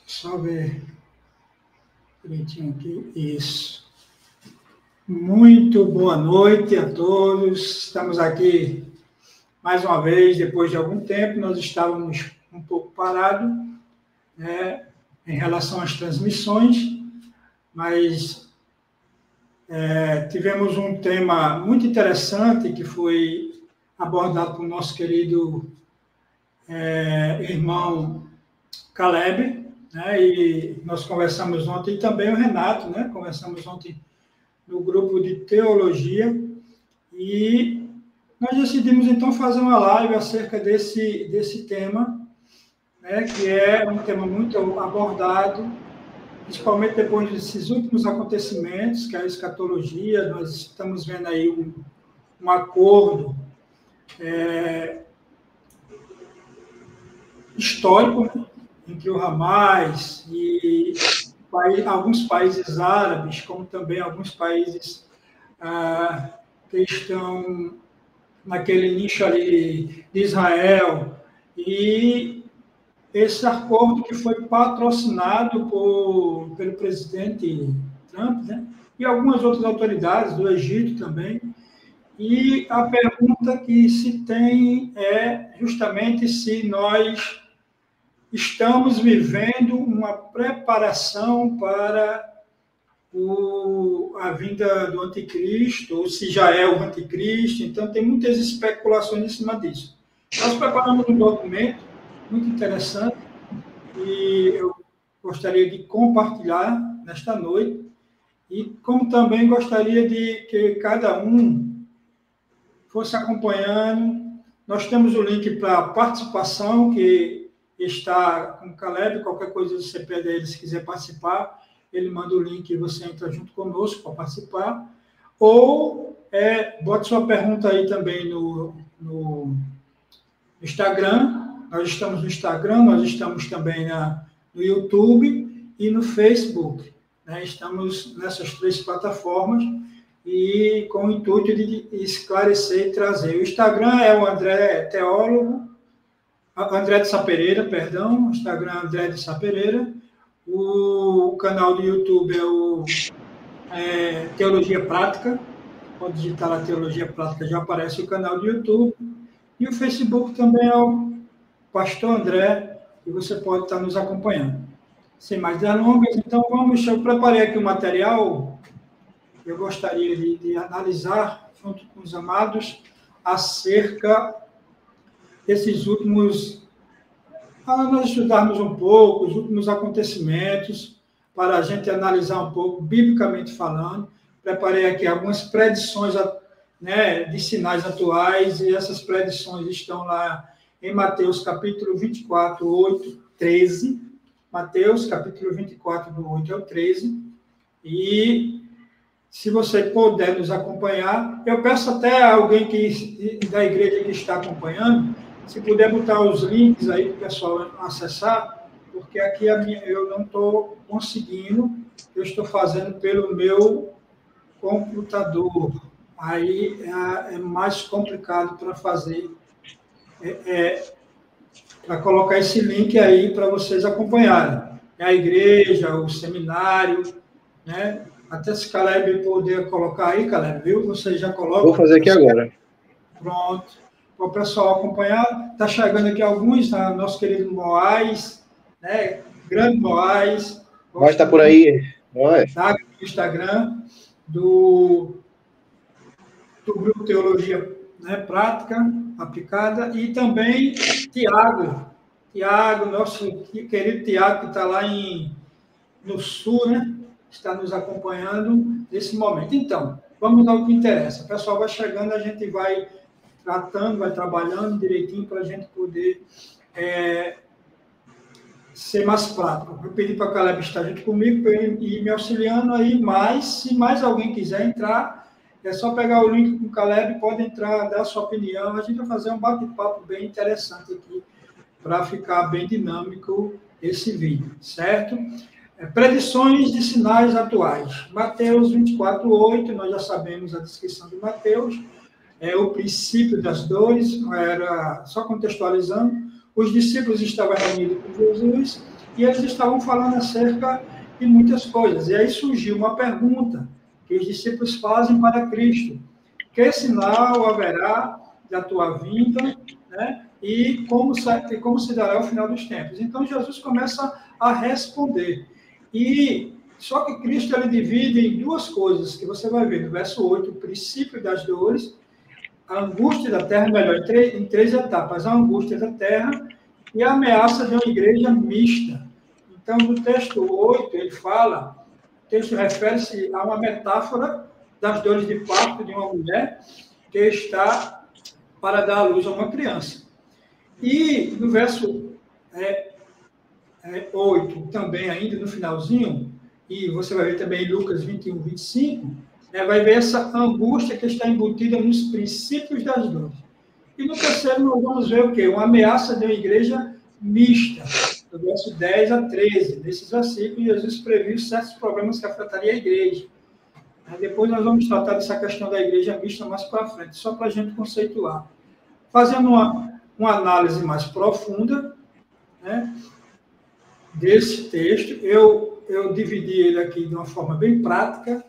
Só ver direitinho aqui. Isso. Muito boa noite a todos. Estamos aqui mais uma vez, depois de algum tempo. Nós estávamos um pouco parados, né, em relação às transmissões, mas tivemos um tema muito interessante que foi abordado pelo nosso querido irmão Caleb, né, e nós conversamos ontem, e também o Renato, né, conversamos ontem no grupo de teologia, e nós decidimos então fazer uma live acerca desse tema, né, que é um tema muito abordado, principalmente depois desses últimos acontecimentos, que é a escatologia. Nós estamos vendo aí um acordo histórico, né, entre o Hamas e alguns países árabes, como também alguns países que estão naquele nicho ali de Israel, e esse acordo que foi patrocinado pelo presidente Trump, né, e algumas outras autoridades do Egito também. E a pergunta que se tem é justamente se nós estamos vivendo uma preparação para a vinda do anticristo, ou se já é o anticristo. Então, tem muitas especulações em cima disso. Nós preparamos um documento muito interessante e eu gostaria de compartilhar nesta noite, e como também gostaria de que cada um fosse acompanhando. Nós temos o link para participação, que está com o Caleb. Qualquer coisa você pede a ele, se quiser participar, ele manda o link e você entra junto conosco para participar. Ou bote sua pergunta aí também no Instagram. Nós estamos no Instagram, nós estamos também no YouTube e no Facebook, né? Estamos nessas 3 plataformas, e com o intuito de esclarecer e trazer. O Instagram é o André de Sapereira, perdão, o Instagram é André de Sapereira. O canal do YouTube é o Teologia Prática. Pode digitar lá Teologia Prática, já aparece o canal do YouTube. E o Facebook também é o Pastor André, e você pode estar nos acompanhando. Sem mais delongas, então eu preparei aqui o material. Eu gostaria de analisar, junto com os amados, acerca desses últimos, para nós estudarmos um pouco os últimos acontecimentos, para a gente analisar um pouco, biblicamente falando. Preparei aqui algumas predições, né, de sinais atuais, e essas predições estão lá em Mateus, capítulo 24, 8, 13. Mateus, capítulo 24, do 8 ao 13. E se você puder nos acompanhar, eu peço até a alguém da igreja que está acompanhando, se puder botar os links aí para o pessoal acessar, porque aqui eu não estou conseguindo, eu estou fazendo pelo meu computador. Aí é mais complicado para fazer, para colocar esse link aí para vocês acompanharem. A igreja, o seminário, né? Até se Caleb poder colocar aí, Caleb, viu? Você já coloca. Vou fazer aqui agora. Pronto. Para o pessoal acompanhar. Está chegando aqui alguns, nosso querido Moais, né? Grande Moais. Moais está por aí. Tá? No Instagram do grupo Teologia, né, Prática Aplicada. E também Tiago, nosso querido Tiago, que está lá no sul, né? Está nos acompanhando nesse momento. Então, vamos ao que interessa. O pessoal vai chegando, a gente vai tratando, vai trabalhando direitinho para a gente poder ser mais prático. Eu pedi para a Caleb estar junto comigo, para ele ir me auxiliando aí, mas se mais alguém quiser entrar, é só pegar o link com o Caleb, pode entrar, dar a sua opinião. A gente vai fazer um bate-papo bem interessante aqui, para ficar bem dinâmico esse vídeo, certo? Predições de sinais atuais. Mateus 24, 8, nós já sabemos a descrição de Mateus, o princípio das dores, só contextualizando, os discípulos estavam reunidos com Jesus, e eles estavam falando acerca de muitas coisas. E aí surgiu uma pergunta que os discípulos fazem para Cristo: que sinal haverá da tua vinda, né? E como se dará o final dos tempos? Então, Jesus começa a responder. E só que Cristo ele divide em duas coisas, que você vai ver no verso 8, o princípio das dores, a angústia da terra, melhor, em três etapas: a angústia da terra e a ameaça de uma igreja mista. Então, no texto 8, ele fala, o texto refere-se a uma metáfora das dores de parto de uma mulher que está para dar à luz a uma criança. E no verso 8, também ainda no finalzinho, e você vai ver também em Lucas 21, 25, vai ver essa angústia que está embutida nos princípios das dores. E no terceiro nós vamos ver o quê? Uma ameaça de uma igreja mista, do verso 10 a 13. Nesses versículos, Jesus previu certos problemas que afetariam a igreja. Depois nós vamos tratar dessa questão da igreja mista mais para frente, só para a gente conceituar. Fazendo uma análise mais profunda, né, desse texto, eu dividi ele aqui de uma forma bem prática,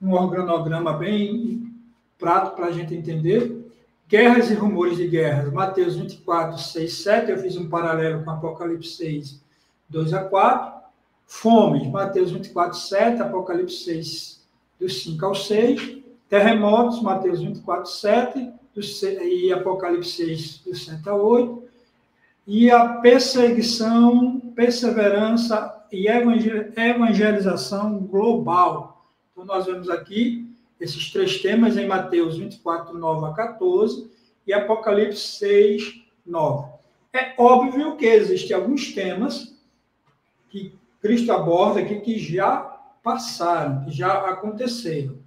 um organograma bem prático para a gente entender. Guerras e rumores de guerras, Mateus 24, 6, 7, eu fiz um paralelo com Apocalipse 6, 2 a 4. Fome, Mateus 24, 7, Apocalipse 6, dos 5 ao 6. Terremotos, Mateus 24, 7, e Apocalipse 6, dos 7 a 8. E a perseguição, perseverança e evangelização global. Então, nós vemos aqui esses três temas em Mateus 24, 9 a 14 e Apocalipse 6, 9. É óbvio que existem alguns temas que Cristo aborda aqui que já passaram, que já aconteceram.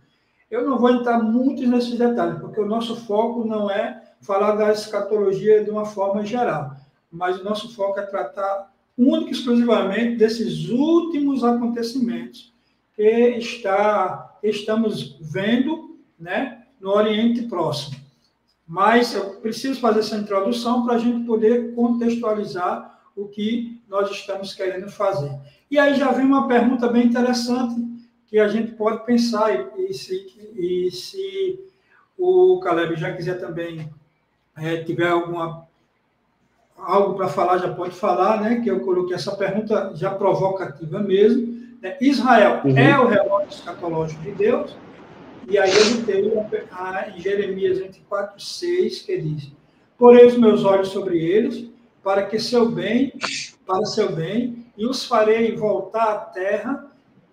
Eu não vou entrar muito nesses detalhes, porque o nosso foco não é falar da escatologia de uma forma geral, mas o nosso foco é tratar única e exclusivamente desses últimos acontecimentos que estamos vendo, né, no Oriente Próximo. Mas eu preciso fazer essa introdução para a gente poder contextualizar o que nós estamos querendo fazer. E aí já vem uma pergunta bem interessante que a gente pode pensar, e se o Caleb já quiser também tiver algo para falar, já pode falar, né? Que eu coloquei essa pergunta já provocativa mesmo. Israel é o relógio escatológico de Deus? E aí ele tem em Jeremias 24, 6, que diz: porei os meus olhos sobre eles, para seu bem, e os farei voltar à terra,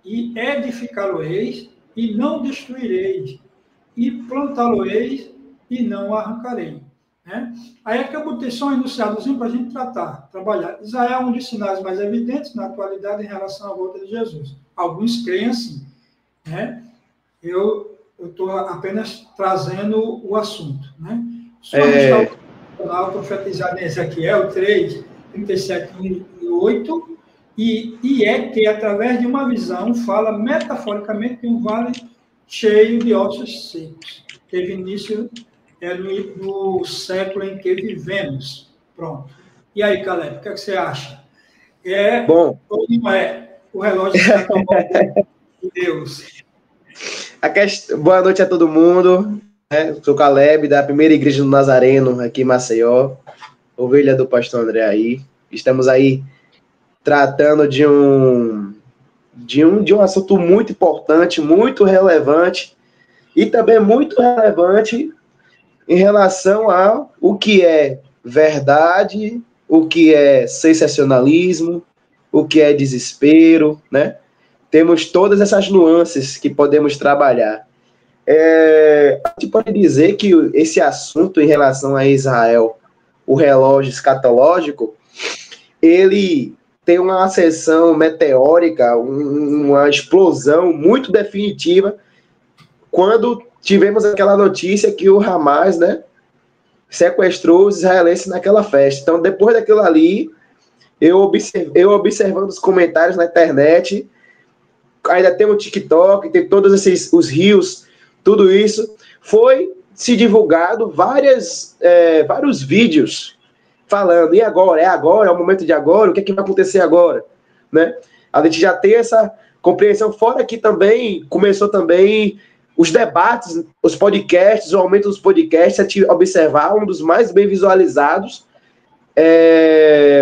e edificá-lo-eis, e não destruireis, e plantá-lo-eis, e não arrancarei. Né? Aí é que eu botei só um enunciadozinho para a gente trabalhar. Israel é um dos sinais mais evidentes na atualidade em relação à volta de Jesus. Alguns creem assim. Né? Eu estou apenas trazendo o assunto. Né? Só está profetizado em Ezequiel 3, 37 e 8, e é que, através de uma visão, fala metaforicamente de um vale cheio de ossos secos. Teve início no século em que vivemos. Pronto. E aí, Caleb, o que você acha? Bom, ou não é o relógio de Deus? Boa noite a todo mundo. Sou Caleb, da Primeira Igreja do Nazareno, aqui em Maceió, ovelha do pastor André aí. Estamos aí tratando de um assunto muito importante, muito relevante, e também muito relevante em relação ao que é verdade, o que é sensacionalismo, o que é desespero, né? Temos todas essas nuances que podemos trabalhar. A gente pode dizer que esse assunto em relação a Israel, o relógio escatológico, ele tem uma ascensão meteórica, uma explosão muito definitiva, quando tivemos aquela notícia que o Hamas, né, sequestrou os israelenses naquela festa. Então, depois daquilo ali, eu observando os comentários na internet, ainda tem o TikTok, tem todos os reels, tudo isso, foi se divulgado vários vídeos falando, e agora? É agora? É o momento de agora? O que é que vai acontecer agora? Né? A gente já tem essa compreensão, fora que também começou também os debates, os podcasts, o aumento dos podcasts, a gente observar um dos mais bem visualizados,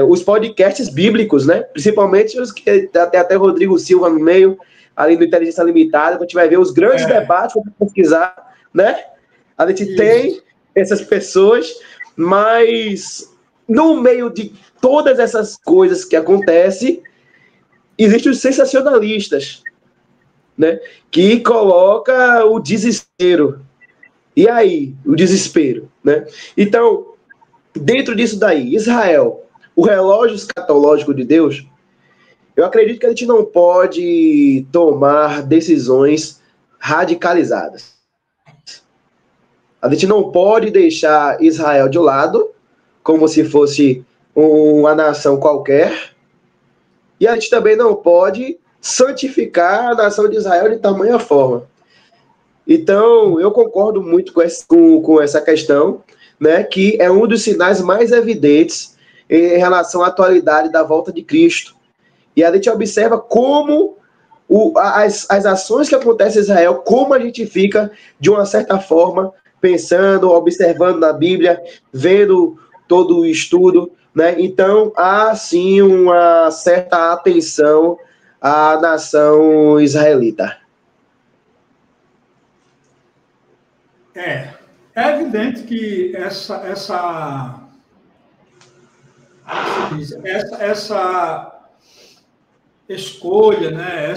os podcasts bíblicos, né? Principalmente os que tem até Rodrigo Silva no meio, ali no Inteligência Limitada, a gente vai ver os grandes debates, vamos pesquisar, né? A gente tem essas pessoas, mas no meio de todas essas coisas que acontecem, existem os sensacionalistas, né? Que coloca o desespero. E aí, o desespero, né? Então, dentro disso daí, Israel, o relógio escatológico de Deus, eu acredito que a gente não pode tomar decisões radicalizadas. A gente não pode deixar Israel de lado, como se fosse uma nação qualquer, e a gente também não pode santificar a nação de Israel de tamanha forma. Então, eu concordo muito com essa questão, né, que é um dos sinais mais evidentes em relação à atualidade da volta de Cristo. E a gente observa como as ações que acontecem em Israel, como a gente fica, de uma certa forma, pensando, observando na Bíblia, vendo todo o estudo, né? Então, há sim uma certa atenção à nação israelita. É evidente que essa escolha, né?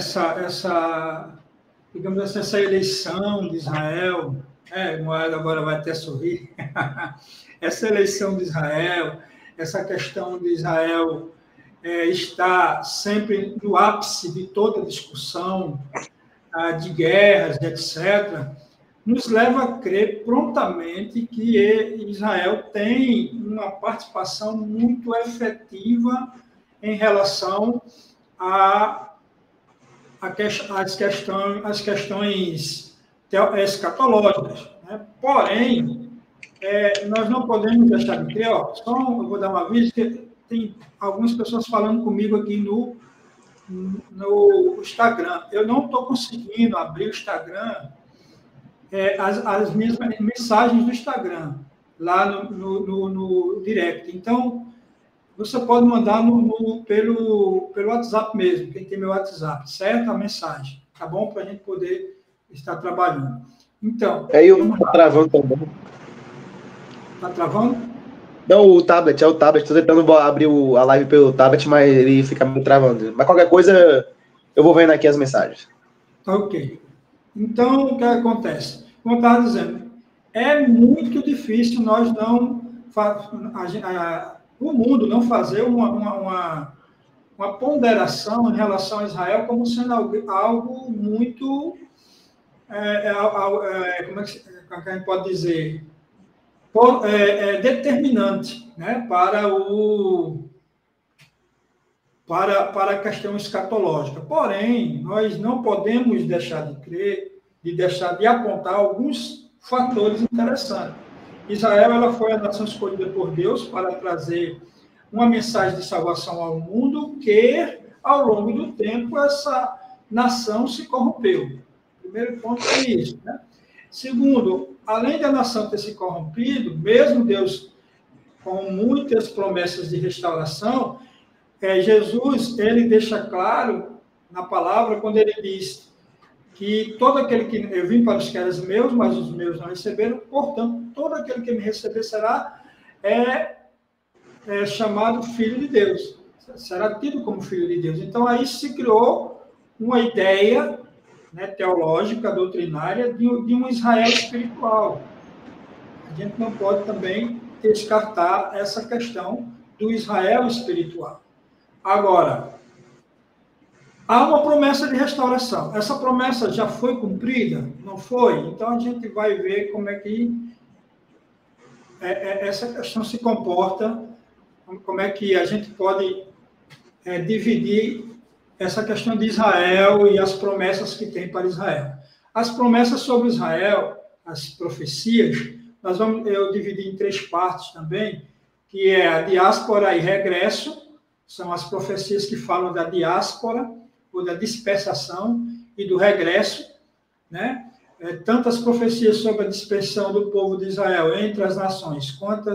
Digamos assim, essa eleição de Israel, Moeda agora vai até sorrir, essa eleição de Israel, essa questão de Israel estar sempre no ápice de toda a discussão de guerras, etc., nos leva a crer prontamente que Israel tem uma participação muito efetiva em relação às questões escatológicas. Né? Porém, nós não podemos deixar de crer, eu vou dar um aviso, que tem algumas pessoas falando comigo aqui no Instagram. Eu não estou conseguindo abrir o Instagram, as minhas mensagens do Instagram, lá no direct. Então, você pode mandar pelo WhatsApp mesmo, quem tem meu WhatsApp, certo? A mensagem, tá bom? Para a gente poder estar trabalhando. Então... eu estou travando também. Está travando? Não, o tablet, estou tentando abrir a live pelo tablet, mas ele fica me travando. Mas qualquer coisa, eu vou vendo aqui as mensagens. Ok. Então, o que acontece? Como eu estava dizendo, é muito difícil nós não... o mundo não fazer uma ponderação em relação a Israel como sendo algo muito... como é que a gente pode dizer? Determinante, né, para a questão escatológica. Porém, nós não podemos deixar de crer, deixar de apontar alguns fatores interessantes. Israel, ela foi a nação escolhida por Deus para trazer uma mensagem de salvação ao mundo que, ao longo do tempo, essa nação se corrompeu. O primeiro ponto é isso, né? Segundo, além da nação ter se corrompido, mesmo Deus com muitas promessas de restauração, Jesus, ele deixa claro na palavra, quando ele diz que todo aquele que... Eu vim para os que eram meus, mas os meus não receberam, portanto, todo aquele que me receber será chamado filho de Deus, será tido como filho de Deus. Então, aí se criou uma ideia, né, teológica, doutrinária, de um Israel espiritual. A gente não pode também descartar essa questão do Israel espiritual. Agora, há uma promessa de restauração. Essa promessa já foi cumprida? Não foi? Então, a gente vai ver como é que essa questão se comporta, como é que a gente pode dividir essa questão de Israel e as promessas que tem para Israel. As promessas sobre Israel, as profecias, eu dividi em 3 partes também, que é a diáspora e regresso, são as profecias que falam da diáspora, ou da dispersação e do regresso, né? Tantas profecias sobre a dispersão do povo de Israel entre as nações, quanto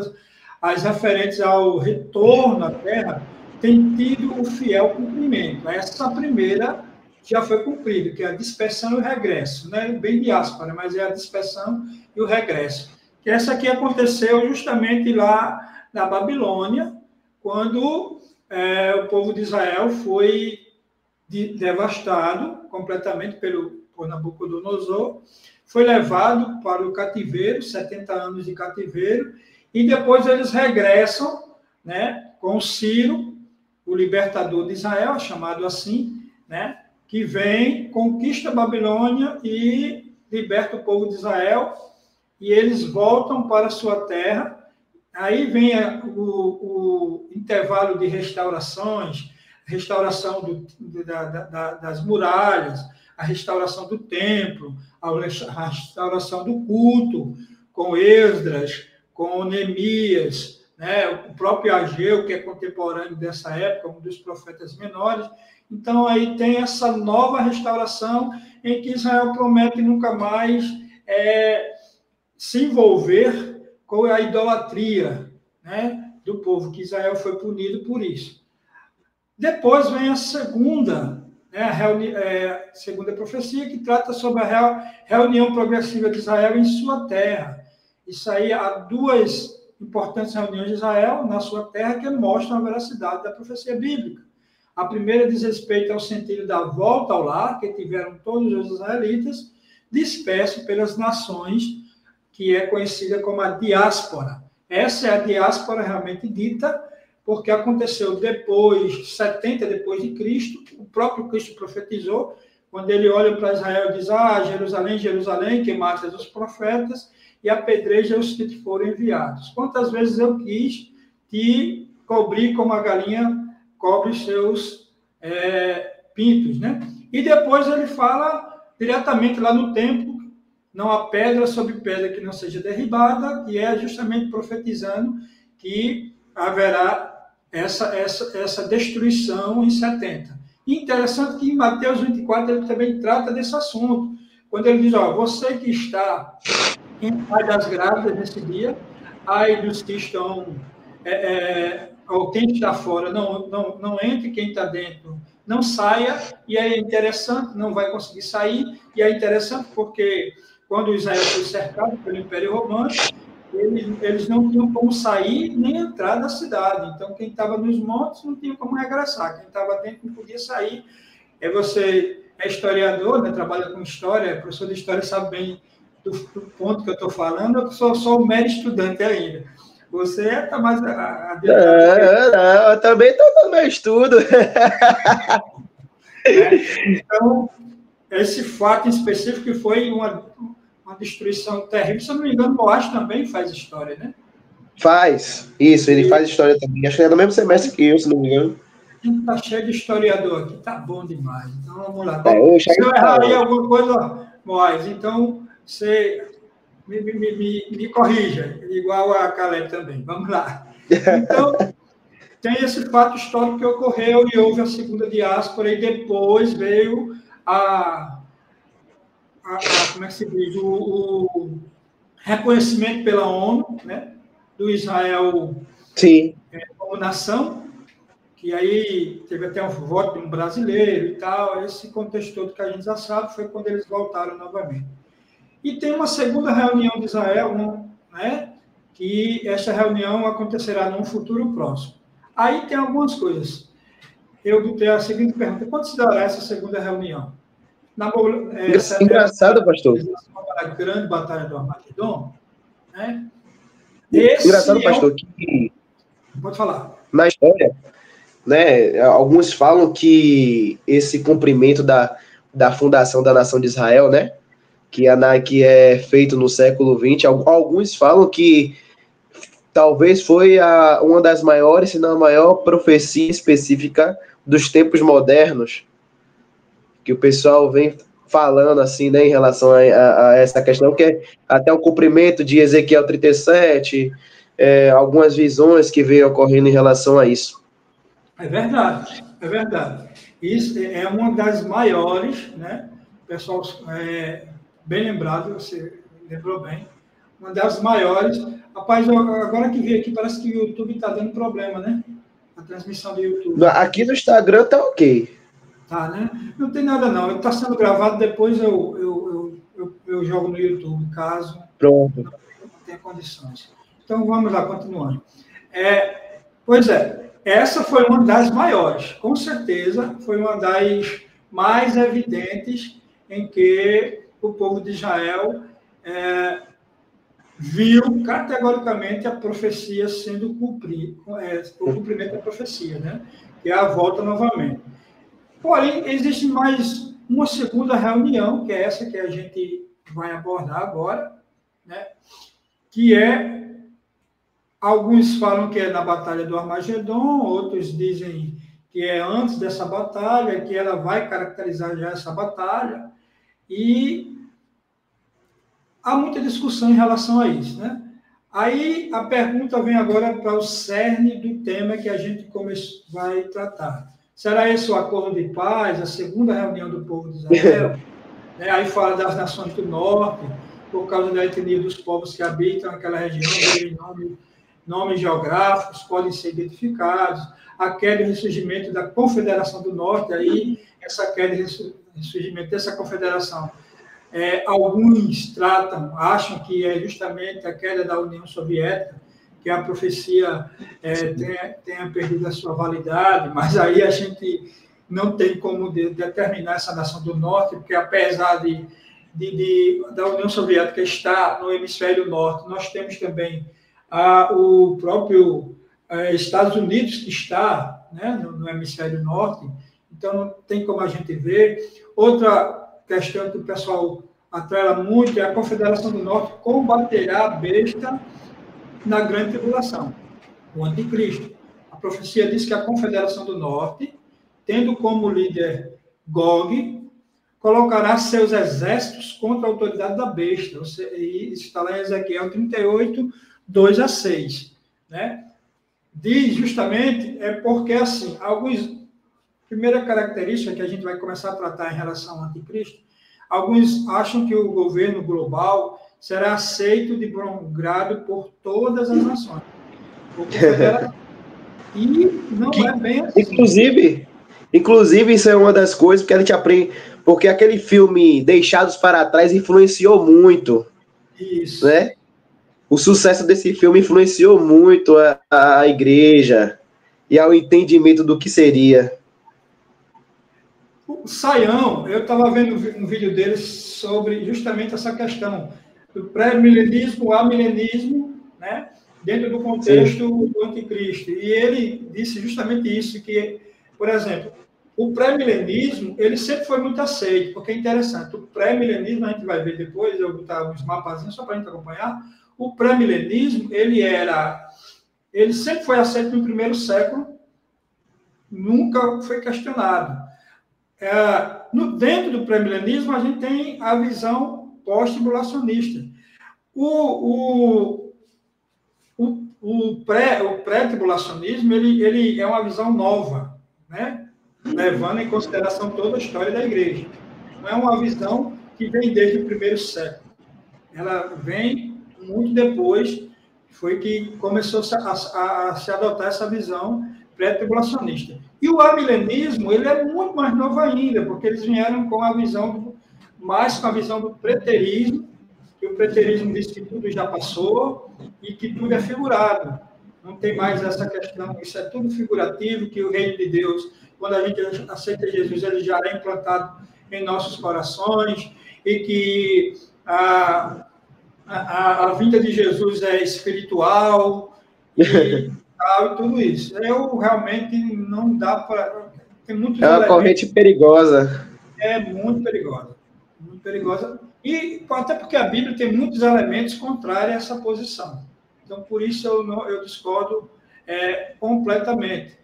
as referentes ao retorno à terra, têm tido o fiel cumprimento. Essa primeira já foi cumprida, que é a dispersão e o regresso, né? Bem diáspora, mas é a dispersão e o regresso. Que essa aqui aconteceu justamente lá na Babilônia, quando o povo de Israel foi devastado completamente por Nabucodonosor, foi levado para o cativeiro, 70 anos de cativeiro, e depois eles regressam, né, com Ciro, o libertador de Israel, chamado assim, né, que vem, conquista a Babilônia e liberta o povo de Israel, e eles voltam para a sua terra. Aí vem o intervalo de restaurações, restauração das muralhas, a restauração do templo, a restauração do culto, com Esdras, com Neemias, né? O próprio Ageu, que é contemporâneo dessa época, um dos profetas menores. Então, aí tem essa nova restauração em que Israel promete nunca mais se envolver com a idolatria, né, do povo, que Israel foi punido por isso. Depois vem a segunda, né, segunda profecia, que trata sobre a reunião progressiva de Israel em sua terra. Isso aí, há duas importantes reuniões de Israel na sua terra que mostram a veracidade da profecia bíblica. A primeira diz respeito ao sentido da volta ao lar, que tiveram todos os israelitas, dispersos pelas nações, que é conhecida como a diáspora. Essa é a diáspora realmente dita, porque aconteceu depois, 70 depois de Cristo, o próprio Cristo profetizou, quando ele olha para Israel e diz, Jerusalém, Jerusalém, que matas os profetas e apedreja os que te foram enviados. Quantas vezes eu quis te cobrir como a galinha cobre os seus pintos, né? E depois ele fala diretamente lá no templo, não há pedra sobre pedra que não seja derribada, que é justamente profetizando que haverá essa destruição em 70. E interessante que em Mateus 24 ele também trata desse assunto, quando ele diz, você que está ai das grávidas nesse dia, ai dos que estão, ou quem está fora, não entre, quem está dentro não saia, e é interessante, não vai conseguir sair, e é interessante porque quando Israel foi cercado pelo Império Romano, eles não tinham como sair nem entrar da cidade. Então, quem estava nos montes não tinha como regressar. Quem estava dentro não podia sair. Você é historiador, né, trabalha com história, professor de história, sabe bem do ponto que eu estou falando. Eu sou só um mero estudante ainda. Você está mais adiantado. Não, eu também estou no meu estudo. Então, esse fato em específico que foi uma destruição terrível. Se eu não me engano, Moás também faz história, né? Faz, isso, ele faz história também. Acho que é do mesmo semestre que eu, se não me engano. A gente tá cheio de historiador aqui, tá bom demais. Então, vamos lá. Se eu errar aí alguma coisa, Moás, então você me corrija, igual a Caleb também. Vamos lá. Então, tem esse fato histórico que ocorreu e houve a segunda diáspora e depois veio como é que se diz, o reconhecimento pela ONU, né, do Israel como nação, que aí teve até um voto de um brasileiro e tal, esse contexto todo que a gente já sabe, foi quando eles voltaram novamente. E tem uma segunda reunião de Israel, né, que essa reunião acontecerá num futuro próximo. Aí tem algumas coisas. Eu botei a seguinte pergunta: quando se dará essa segunda reunião? Engraçado, pastor. A grande batalha do Armagedon, né? Engraçado, pastor, que pode falar. Na história, né, alguns falam que esse cumprimento da fundação da nação de Israel, né, que é feito no século XX, alguns falam que talvez foi uma das maiores, se não a maior profecia específica dos tempos modernos, que o pessoal vem falando assim, né, em relação a essa questão, que é até o cumprimento de Ezequiel 37, algumas visões que vêm ocorrendo em relação a isso. É verdade, é verdade. Isso é uma das maiores, né? Pessoal, bem lembrado, você lembrou bem, uma das maiores. Rapaz, agora que vi aqui, parece que o YouTube está dando problema, né? A transmissão do YouTube. Aqui no Instagram tá ok. Tá, né? Não tem nada não. Está sendo gravado, depois eu jogo no YouTube, caso Pronto. não tenha condições. Então, vamos lá, continuando. Pois é, essa foi uma das maiores. Com certeza, foi uma das mais evidentes em que o povo de Israel viu categoricamente a profecia sendo cumprida, o cumprimento da profecia, né? Que é a volta novamente. Porém, existe mais uma segunda reunião, que é essa que a gente vai abordar agora, né? Que alguns falam que é na Batalha do Armagedon, outros dizem que é antes dessa batalha, que ela vai caracterizar já essa batalha, e há muita discussão em relação a isso, né? Aí a pergunta vem agora para o cerne do tema que a gente vai tratar. Será esse o acordo de paz, a segunda reunião do povo de Israel? Aí fala das nações do norte, por causa da etnia dos povos que habitam aquela região, nomes geográficos podem ser identificados, a queda e ressurgimento da Confederação do Norte, aí essa queda e ressurgimento dessa confederação, alguns acham que é justamente a queda da União Soviética, que a profecia tenha perdido a sua validade, mas aí a gente não tem como determinar essa nação do Norte, porque apesar da União Soviética estar no hemisfério norte, nós temos também o próprio Estados Unidos que está, né, no hemisfério norte, então não tem como a gente ver. Outra questão que o pessoal atrela muito é a Confederação do Norte combaterá a besta na grande tribulação, o anticristo. A profecia diz que a Confederação do Norte, tendo como líder Gog, colocará seus exércitos contra a autoridade da besta. E isso está lá em Ezequiel 38, 2 a 6. Né? Diz justamente, porque assim, primeira característica que a gente vai começar a tratar em relação ao anticristo, alguns acham que o governo global será aceito de bom grado por todas as nações. E não é bem assim. Inclusive, isso é uma das coisas que a gente aprende, porque aquele filme Deixados para Trás influenciou muito. Isso. Né? O sucesso desse filme influenciou muito a igreja e ao entendimento do que seria. O Saião, eu estava vendo um vídeo dele sobre justamente essa questão do pré-milenismo, amilenismo, né, dentro do contexto do anticristo. E ele disse justamente isso, que, por exemplo, o pré-milenismo, ele sempre foi muito aceito, porque é interessante. O pré-milenismo, a gente vai ver depois, eu vou botar uns mapazinhos só para a gente acompanhar. O pré-milenismo, ele sempre foi aceito no primeiro século, nunca foi questionado. Dentro do pré-milenismo, a gente tem a visão pós-tribulacionista. O pré-tribulacionismo, ele é uma visão nova, né? Levando em consideração toda a história da igreja. Não é uma visão que vem desde o primeiro século. Ela vem muito depois, foi que começou a se adotar essa visão pré-tribulacionista. E o amilenismo, ele é muito mais novo ainda, porque eles vieram com a visão do preterismo, que o preterismo diz que tudo já passou e que tudo é figurado. Não tem mais essa questão, isso é tudo figurativo, que o reino de Deus, quando a gente aceita Jesus, ele já é implantado em nossos corações, e que a vinda de Jesus é espiritual, e tudo isso. Eu realmente não dá para... Tem muitos uma corrente perigosa. É muito perigosa. Muito perigosa. E até porque a Bíblia tem muitos elementos contrários a essa posição. Então, por isso eu discordo completamente.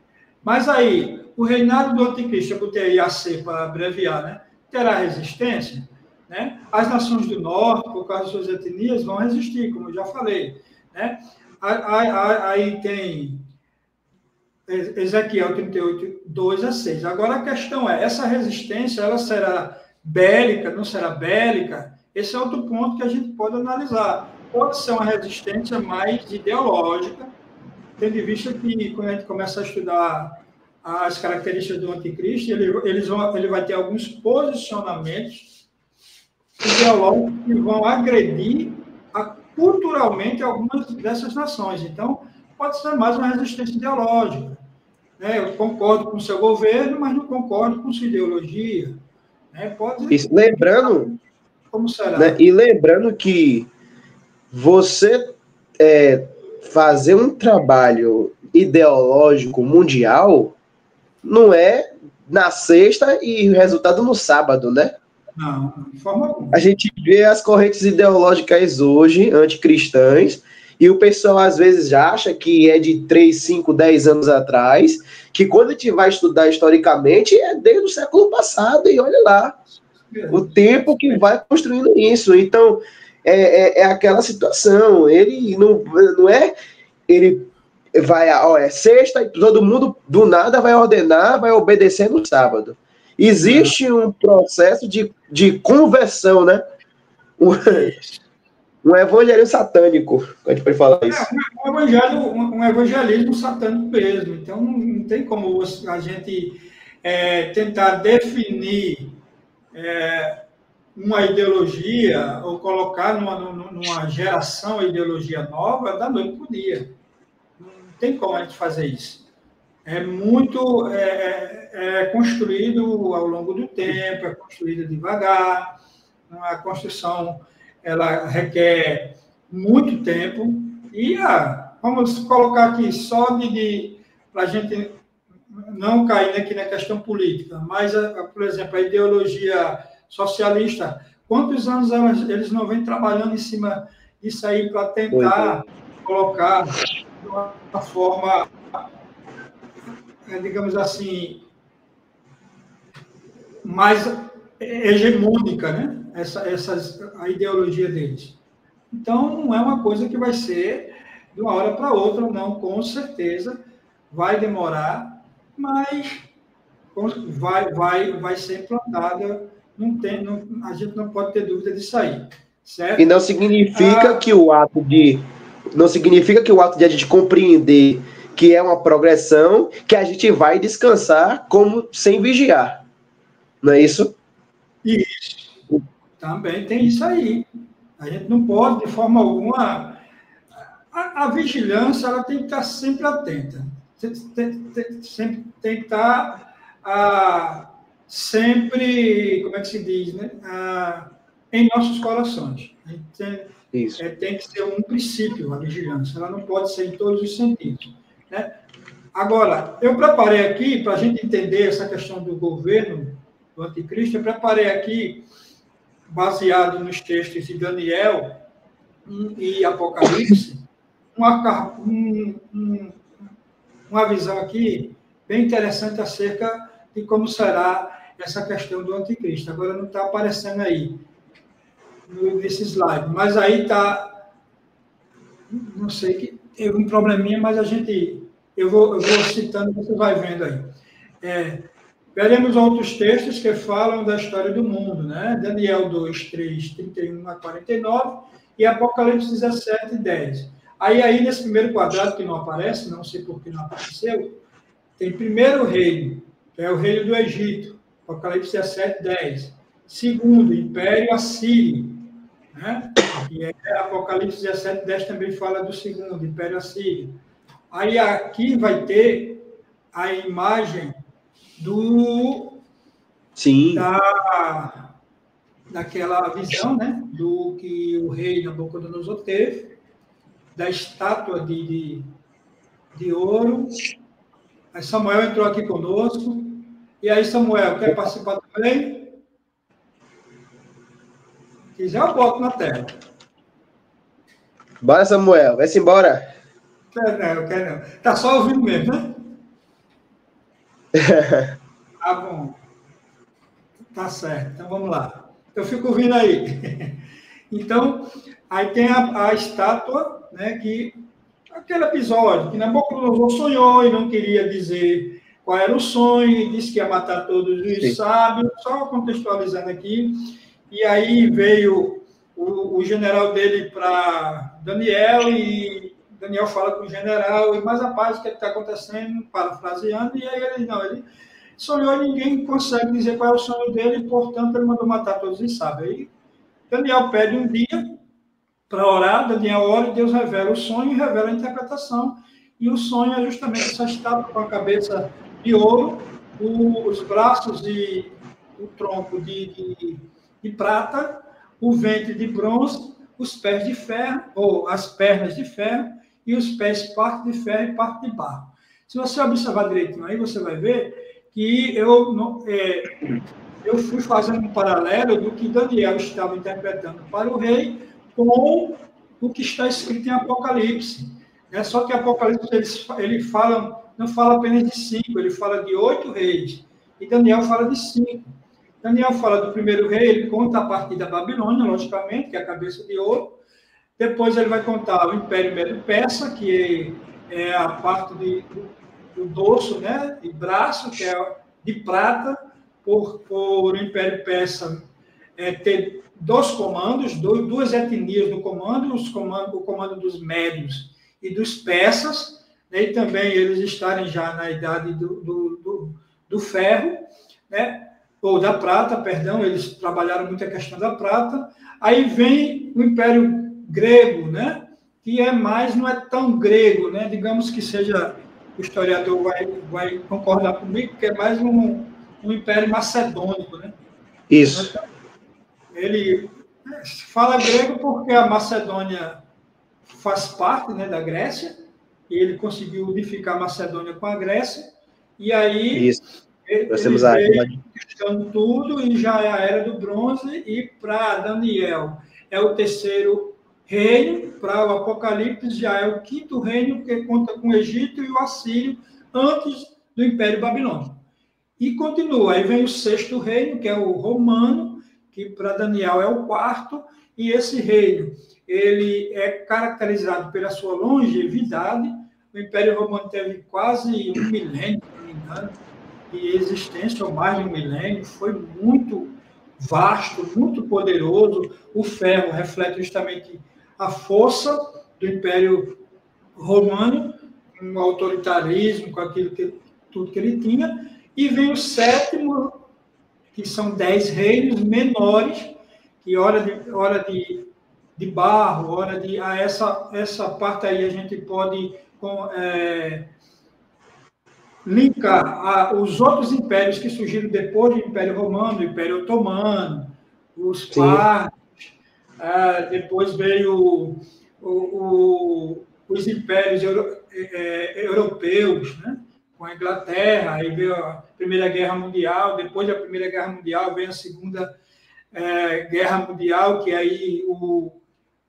Mas aí, o reinado do anticristo, eu botei aí AC para abreviar, né? Terá resistência, né? As nações do norte, por causa de suas etnias, vão resistir, como eu já falei, né? Aí tem Ezequiel 38, 2 a 6. Agora a questão é, essa resistência, ela será bélica, não será bélica? Esse é outro ponto que a gente pode analisar. Pode ser uma resistência mais ideológica, tendo em vista que, quando a gente começa a estudar as características do anticristo, ele vai ter alguns posicionamentos ideológicos que vão agredir culturalmente algumas dessas nações. Então, pode ser mais uma resistência ideológica. Né? Eu concordo com o seu governo, mas não concordo com sua ideologia. Né? Pode... Isso, lembrando... Como será? Né? E lembrando que você fazer um trabalho ideológico mundial não é na sexta e o resultado no sábado, né? Não, de forma alguma. A gente vê as correntes ideológicas hoje, anticristãs, e o pessoal às vezes já acha que é de 3, 5, 10 anos atrás, que quando a gente vai estudar historicamente é desde o século passado, e olha lá, o tempo que vai construindo isso. Então, é aquela situação, ele não é, ele vai, é sexta e todo mundo do nada vai ordenar, vai obedecer no sábado. Existe um processo de conversão, né? Um evangelho satânico, a gente pode falar isso. Um evangelismo satânico mesmo. Então, não tem como a gente tentar definir uma ideologia ou colocar numa geração a ideologia nova da noite para o dia. Não tem como a gente fazer isso. É muito construído ao longo do tempo, é construído devagar. A construção ela requer muito tempo. E vamos colocar aqui só para a gente não cair aqui na questão política, mas, por exemplo, a ideologia socialista, quantos anos eles não vêm trabalhando em cima disso aí para tentar colocar de uma forma, digamos assim, mais hegemônica, né? A ideologia deles. Então, não é uma coisa que vai ser de uma hora para outra, não, com certeza vai demorar, mas vai ser implantada. A gente não pode ter dúvida disso aí, certo? E não significa que o ato de a gente compreender que é uma progressão, que a gente vai descansar como sem vigiar. Não é isso? Isso. Também tem isso aí. A gente não pode, de forma alguma... A vigilância ela tem que estar sempre atenta. Sempre tem que estar sempre, como é que se diz, né? Em nossos corações. Tem que ser um princípio a vigilância. Ela não pode ser em todos os sentidos. Né? Agora, eu preparei aqui, para a gente entender essa questão do governo do anticristo, eu preparei aqui, baseado nos textos de Daniel e Apocalipse, uma visão aqui bem interessante acerca de como será essa questão do anticristo. Agora não está aparecendo aí nesse slide, mas aí está, não sei, que teve um probleminha, mas eu vou citando, você vai vendo aí. Veremos outros textos que falam da história do mundo, né? Daniel 2, 3, 31 a 49 e Apocalipse 17, 10. Aí nesse primeiro quadrado que não aparece, não sei por que não apareceu, tem primeiro reino, que é o reino do Egito, Apocalipse 17, 10. Segundo, Império Assírio, né? E Apocalipse 17, 10 também fala do segundo, Império Assírio. Aí aqui vai ter a imagem daquela visão, né? Do que o rei Nabucodonosor teve, da estátua de ouro. Aí Samuel entrou aqui conosco. E aí, Samuel, quer participar também? Se quiser, eu boto na tela. Bora, Samuel. Vai-se embora. Eu quero não. Tá só ouvindo mesmo, né? Tá bom. Tá certo. Então, vamos lá. Eu fico ouvindo aí. Então, aí tem a estátua, né, que aquele episódio que Nabucodonosor sonhou e não queria dizer qual era o sonho, e disse que ia matar todos os sábios, só contextualizando aqui. E aí veio o general dele para Daniel, e Daniel fala com o general, e mais rapaz, o que está acontecendo, parafraseando, e aí ele sonhou e ninguém consegue dizer qual é o sonho dele, e, portanto, ele mandou matar todos os sábios. Aí Daniel pede um dia para orar, Daniel ora e Deus revela o sonho e revela a interpretação. E o sonho é justamente essa estátua com a cabeça de ouro, os braços e o tronco de prata, o ventre de bronze, os pés de ferro, ou as pernas de ferro, e os pés parte de ferro e parte de barro. Se você observar direitinho aí, você vai ver que eu fui fazendo um paralelo do que Daniel estava interpretando para o rei com o que está escrito em Apocalipse. Só que Apocalipse ele não fala apenas de 5, ele fala de 8 reis. E Daniel fala de 5. Daniel fala do primeiro rei, ele conta a partir da Babilônia, logicamente, que é a cabeça de ouro. Depois ele vai contar o Império Medo-Persa, que é a parte do dorso, né, de braço, que é de prata, por o Império Persa ter dois comandos, duas etnias no comando, o comando dos médios e dos persas, né, e também eles estarem já na idade do ferro, né, ou da prata, perdão, eles trabalharam muito a questão da prata. Aí vem o Império Grego, né, que não é tão grego, né, digamos que seja, o historiador vai concordar comigo, que é mais um Império Macedônico, né? Isso. Então, ele fala grego porque a Macedônia faz parte, né, da Grécia, e ele conseguiu unificar a Macedônia com a Grécia, e aí ele veio conquistando tudo, e já é a Era do Bronze, e para Daniel é o terceiro reino, para o Apocalipse já é o quinto reino, que conta com o Egito e o Assírio, antes do Império Babilônico. E continua, aí vem o sexto reino, que é o romano, que para Daniel é o quarto, e esse reino, ele é caracterizado pela sua longevidade. O Império Romano teve quase 1 milênio, se não me engano, de existência, ou mais de 1 milênio, foi muito vasto, muito poderoso. O ferro reflete justamente a força do Império Romano, com o autoritarismo, com tudo que ele tinha. E vem o sétimo, que são 10 reinos menores, que hora de barro, hora de... essa parte aí a gente pode linkar os outros impérios que surgiram depois do Império Romano, o Império Otomano, os partos, depois veio os impérios europeus, né? Com a Inglaterra, aí veio a Primeira Guerra Mundial, depois da Primeira Guerra Mundial vem a Segunda Guerra Mundial, que aí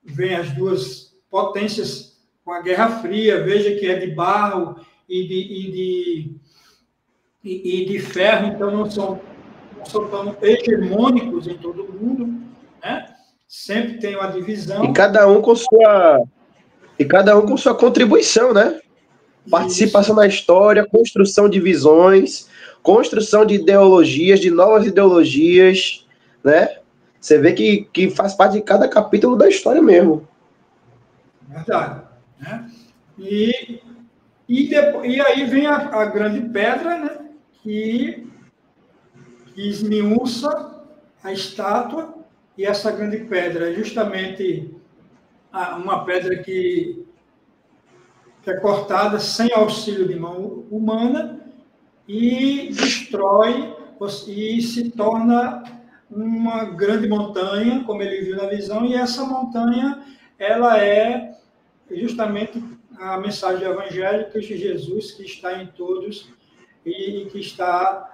vem as duas potências com a Guerra Fria, veja que é de barro e de ferro, então não são tão hegemônicos em todo o mundo, né? Sempre tem uma divisão. E cada um com sua contribuição, né? Participação na história, construção de visões, construção de ideologias, de novas ideologias, né? Você vê que faz parte de cada capítulo da história mesmo. Verdade. Né? E aí vem a grande pedra, né? Que esmiuça a estátua, e essa grande pedra é justamente uma pedra que é cortada sem auxílio de mão humana e destrói e se torna uma grande montanha, como ele viu na visão, e essa montanha, ela é justamente a mensagem do Evangelho, Cristo Jesus, que está em todos e que está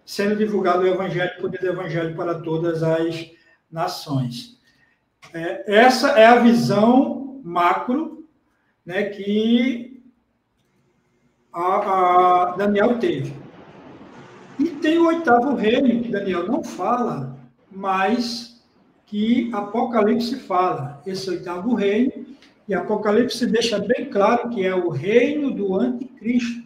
sendo divulgado o Evangelho, o poder do Evangelho para todas as nações. Essa é a visão macro, né, que a Daniel teve. E tem o oitavo reino, que Daniel não fala, mas que Apocalipse fala. Esse oitavo reino E Apocalipse deixa bem claro que é o reino do anticristo.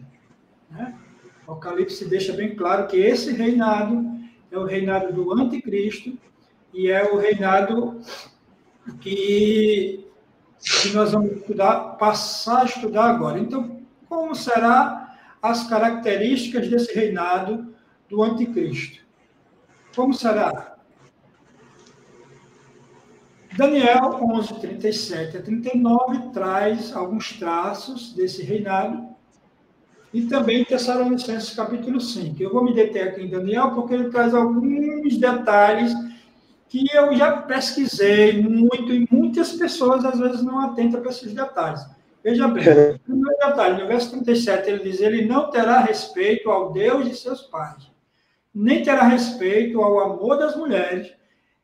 Né? Apocalipse deixa bem claro que esse reinado é o reinado do anticristo e é o reinado que nós vamos passar a estudar agora. Então, como serão as características desse reinado do anticristo? Como será? Daniel 11, 37 a 39 traz alguns traços desse reinado e também Tessalonicenses capítulo 5. Eu vou me deter aqui em Daniel porque ele traz alguns detalhes que eu já pesquisei muito e muitas pessoas às vezes não atentam para esses detalhes. Veja bem, o primeiro detalhe, no verso 37, ele diz, ele não terá respeito ao Deus de seus pais, nem terá respeito ao amor das mulheres,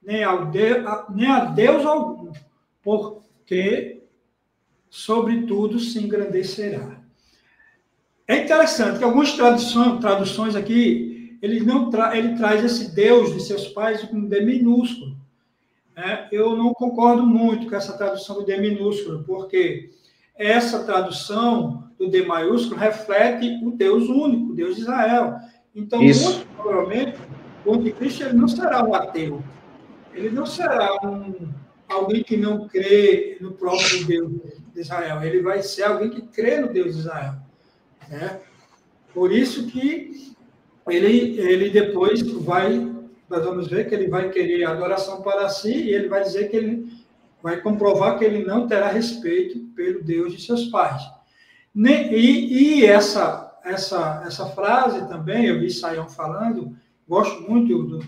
nem a Deus algum, porque, sobretudo, se engrandecerá. É interessante que algumas traduções aqui, ele traz esse Deus de seus pais com D minúsculo. Eu não concordo muito com essa tradução do D minúsculo, porque essa tradução do D maiúsculo reflete o Deus único, o Deus de Israel. Então, muito provavelmente, o anticristo ele não será um ateu. Ele não será alguém que não crê no próprio Deus de Israel. Ele vai ser alguém que crê no Deus de Israel. Né? Por isso que ele depois nós vamos ver que ele vai querer adoração para si e ele vai dizer que ele vai comprovar que ele não terá respeito pelo Deus de seus pais. E essa frase também, eu vi Saião falando, gosto muito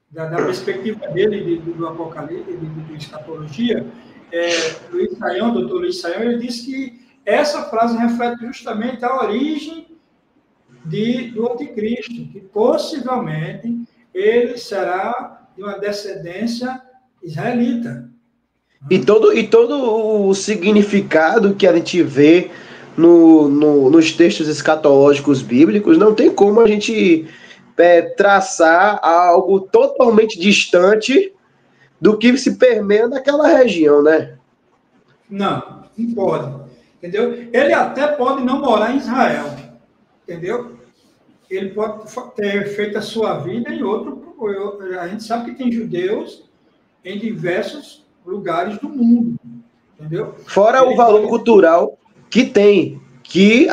da perspectiva dele, do Apocalipse, do escatologia, Dr. Luiz Saião, ele disse que essa frase reflete justamente a origem do anticristo, que possivelmente ele será de uma descendência israelita. E todo o significado que a gente vê nos textos escatológicos bíblicos, não tem como a gente traçar algo totalmente distante do que se permeia naquela região, né? Não pode. Entendeu? Ele até pode não morar em Israel. Entendeu? Ele pode ter feito a sua vida em outro. A gente sabe que tem judeus em diversos lugares do mundo. Entendeu? Fora o valor cultural que tem, que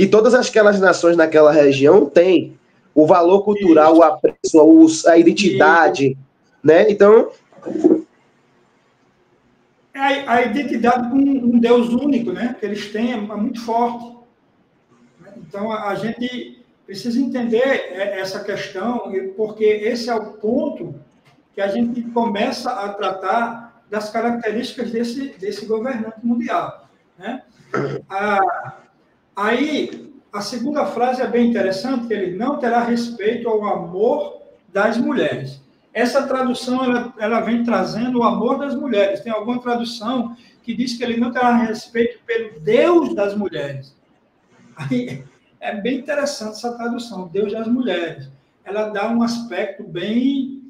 todas aquelas nações naquela região têm. O valor cultural, o apreço, a identidade, né? Então... A identidade com um Deus único, né? Que eles têm é muito forte. Então, a gente precisa entender essa questão, porque esse é o ponto que a gente começa a tratar das características desse governante mundial. Né? Aí, a segunda frase é bem interessante, que ele não terá respeito ao amor das mulheres. Essa tradução, ela vem trazendo o amor das mulheres. Tem alguma tradução que diz que ele não terá respeito pelo Deus das mulheres. Aí, é bem interessante essa tradução, Deus das mulheres. Ela dá um aspecto bem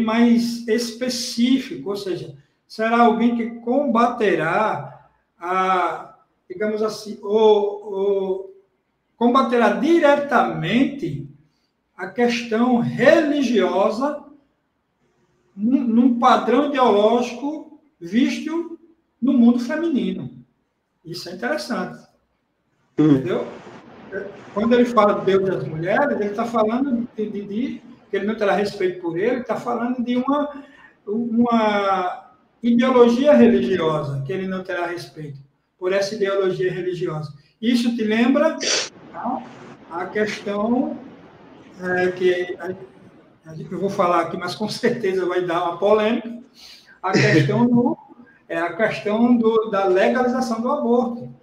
mais específico, ou seja, será alguém que combaterá digamos assim, combaterá diretamente a questão religiosa num padrão ideológico visto no mundo feminino. Isso é interessante. Entendeu? Quando ele fala do Deus das mulheres, ele está falando de que ele não terá respeito por ele, está falando de uma ideologia religiosa, que ele não terá respeito por essa ideologia religiosa. Isso te lembra a questão que eu vou falar aqui, mas com certeza vai dar uma polêmica, a questão da legalização do aborto.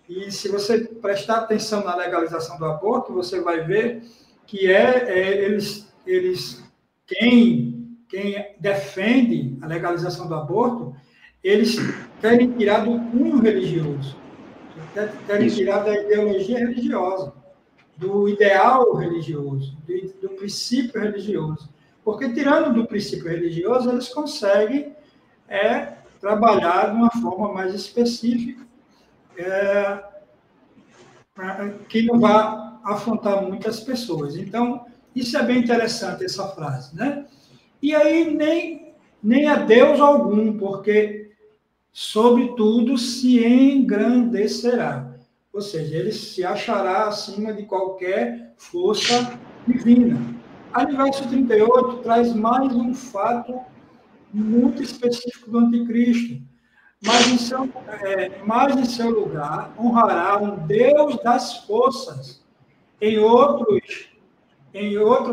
E se você prestar atenção na legalização do aborto, você vai ver que quem defende a legalização do aborto, eles querem tirar do cunho religioso, querem tirar da ideologia religiosa, do ideal religioso, do princípio religioso. Porque tirando do princípio religioso, eles conseguem trabalhar de uma forma mais específica, que não vai afrontar muitas pessoas. Então, isso é bem interessante, essa frase, né? E aí, nem a Deus algum, porque, sobretudo, se engrandecerá. Ou seja, ele se achará acima de qualquer força divina. Aí, no verso 38, traz mais um fato muito específico do anticristo. Mas em seu lugar, honrará um Deus das forças. Em outra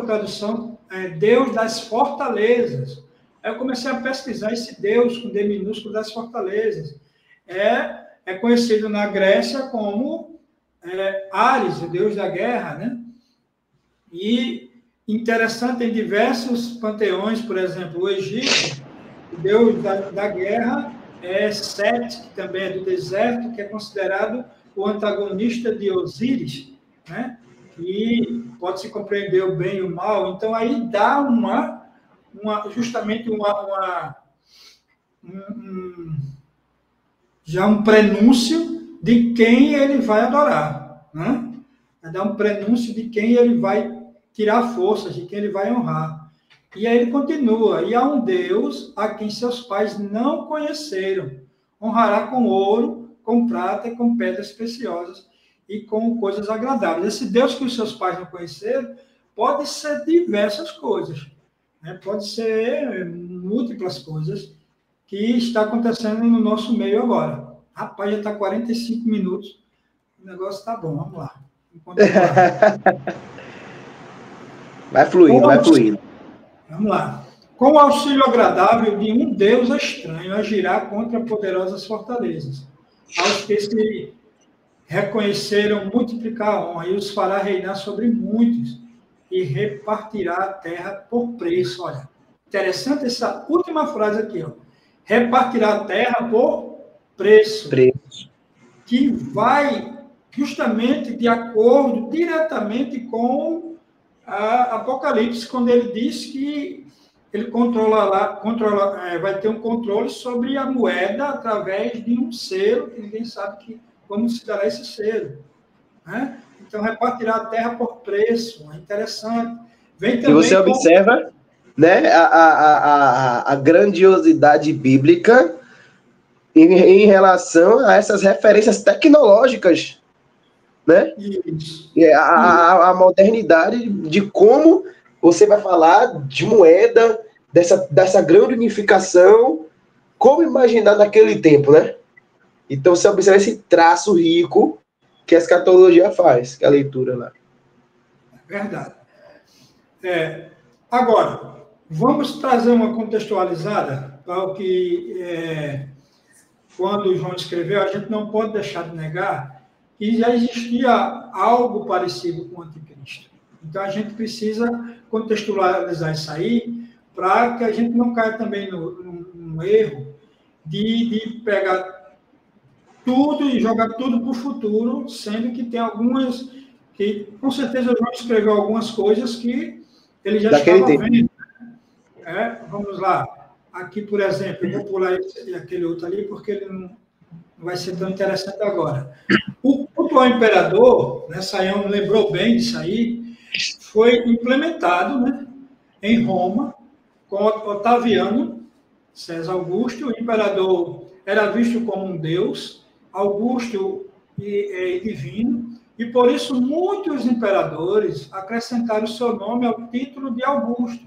tradução, Deus das fortalezas. Aí eu comecei a pesquisar esse Deus com D minúsculo das fortalezas. É conhecido na Grécia como Ares, o Deus da guerra, né? E interessante, em diversos panteões, por exemplo, o Egito, o Deus da guerra é Sete, que também é do deserto, que é considerado o antagonista de Osíris, né? E pode-se compreender o bem e o mal. Então, aí dá justamente já um prenúncio de quem ele vai adorar, né? Vai dar um prenúncio de quem ele vai tirar forças, de quem ele vai honrar. E aí ele continua: e há um Deus a quem seus pais não conheceram, honrará com ouro, com prata e com pedras preciosas e com coisas agradáveis. Esse Deus que os seus pais não conheceram pode ser diversas coisas, né? Pode ser múltiplas coisas que está acontecendo no nosso meio agora. Rapaz, já está 45 minutos, o negócio está bom, vamos lá. Vai fluindo, vai fluindo. Vamos lá. Com o auxílio agradável de um Deus estranho, agirá contra poderosas fortalezas. Aos que se reconheceram multiplicar a honra, e os fará reinar sobre muitos, e repartirá a terra por preço. Olha, interessante essa última frase aqui, ó. Repartirá a terra por preço. Que vai justamente de acordo diretamente com a Apocalipse, quando ele diz que ele vai ter um controle sobre a moeda através de um selo, que ninguém sabe como se dará esse selo, né? Então, repartirá a terra por preço, é interessante. Vem também, e você observa, né, a grandiosidade bíblica em relação a essas referências tecnológicas, né? Isso. A modernidade de como você vai falar de moeda, dessa grande unificação, como imaginar naquele tempo, né? Então você observa esse traço rico que a escatologia faz, que é a leitura lá. Verdade. Agora, vamos trazer uma contextualizada para o que, quando João escreveu, a gente não pode deixar de negar que já existia algo parecido com o anticristo. Então, a gente precisa contextualizar isso aí para que a gente não caia também no erro de pegar tudo e jogar tudo para o futuro, sendo que tem algumas que, com certeza, João escreveu algumas coisas que ele já estava vendo. Vamos lá. Aqui, por exemplo, eu vou pular aquele outro ali, porque ele não vai ser tão interessante agora. O culto ao imperador, né, Sayão lembrou bem disso aí, foi implementado, né, em Roma, com Otaviano, César Augusto. O imperador era visto como um deus, Augusto e divino, e por isso muitos imperadores acrescentaram seu nome ao título de Augusto.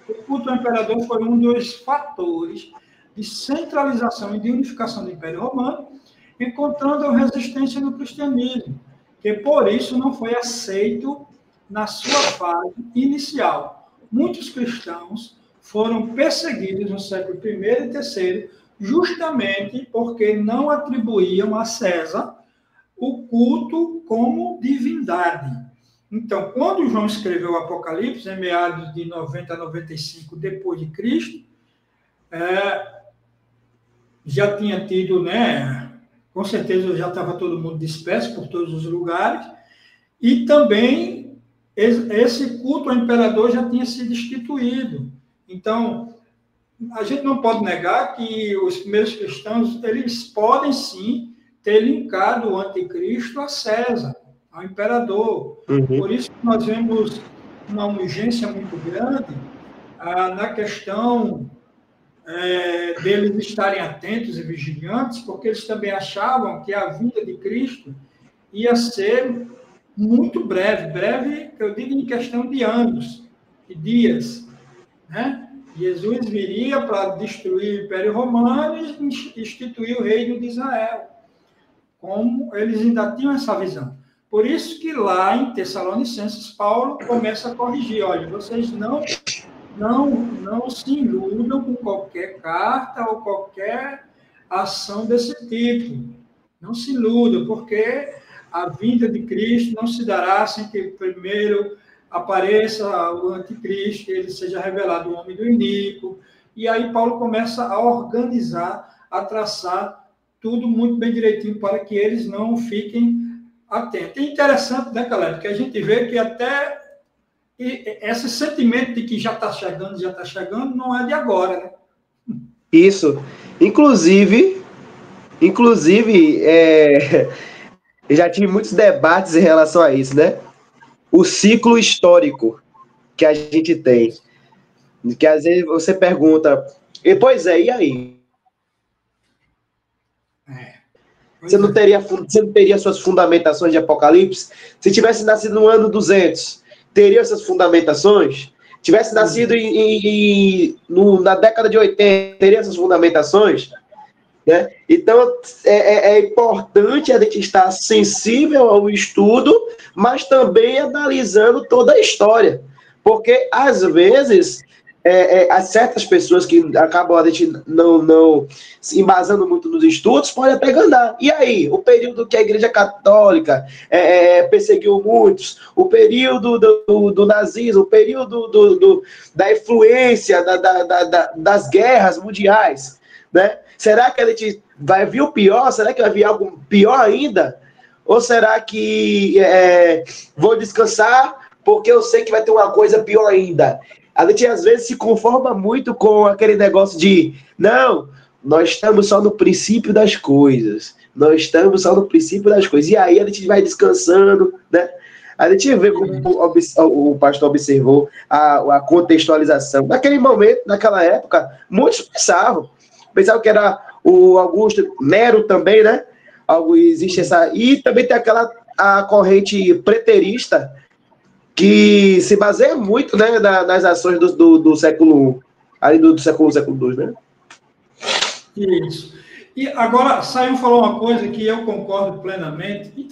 O culto ao imperador foi um dos fatores de centralização e de unificação do Império Romano, encontrando resistência no cristianismo, que por isso não foi aceito na sua fase inicial. Muitos cristãos foram perseguidos no século I e III, justamente porque não atribuíam a César o culto como divindade. Então, quando João escreveu o Apocalipse, em meados de 90 a 95 depois de Cristo, já tinha tido, né, com certeza já estava todo mundo disperso por todos os lugares, e também esse culto ao imperador já tinha sido instituído. Então, a gente não pode negar que os primeiros cristãos, eles podem sim ter linkado o anticristo a César, ao imperador. Por isso que nós vemos uma urgência muito grande na questão deles estarem atentos e vigilantes, porque eles também achavam que a vinda de Cristo ia ser muito breve, breve, eu digo em questão de anos, de dias, né? Jesus viria para destruir o Império Romano e instituir o reino de Israel, como eles ainda tinham essa visão. Por isso que lá em Tessalonicenses, Paulo começa a corrigir, olha, vocês não se iludam com qualquer carta ou qualquer ação desse tipo. Não se iludam, porque a vinda de Cristo não se dará sem que primeiro apareça o anticristo, ele seja revelado o homem do iníquo. E aí Paulo começa a organizar, a traçar tudo muito bem direitinho para que eles não fiquem atentos. É interessante, né, Caleb, que a gente vê que até esse sentimento de que já está chegando, não é de agora, né? Isso. Inclusive, eu já tive muitos debates em relação a isso, né? O ciclo histórico que a gente tem. Que às vezes você pergunta, pois é, e aí? Você não teria suas fundamentações de Apocalipse? Se tivesse nascido no ano 200, teria essas fundamentações? Tivesse nascido na década de 80, teria essas fundamentações? Né? Então, é importante a gente estar sensível ao estudo, mas também analisando toda a história. Porque, às vezes, há certas pessoas que acabam a gente não se embasando muito nos estudos, podem até enganar. E aí, o período que a Igreja Católica perseguiu muitos, o período do nazismo, o período da influência das guerras mundiais, né? Será que a gente vai vir o pior? Será que vai vir algo pior ainda? Ou será que vou descansar porque eu sei que vai ter uma coisa pior ainda? A gente às vezes se conforma muito com aquele negócio de não, nós estamos só no princípio das coisas. Nós estamos só no princípio das coisas. E aí a gente vai descansando, né? A gente vê como o pastor observou a contextualização. Naquele momento, naquela época, muitos pensavam que era o Augusto Nero também, né? Existe essa. E também tem a corrente preterista, que se baseia muito, né, nas ações do século I, ali do século II, né? Isso. E agora, Sayão falou uma coisa que eu concordo plenamente, e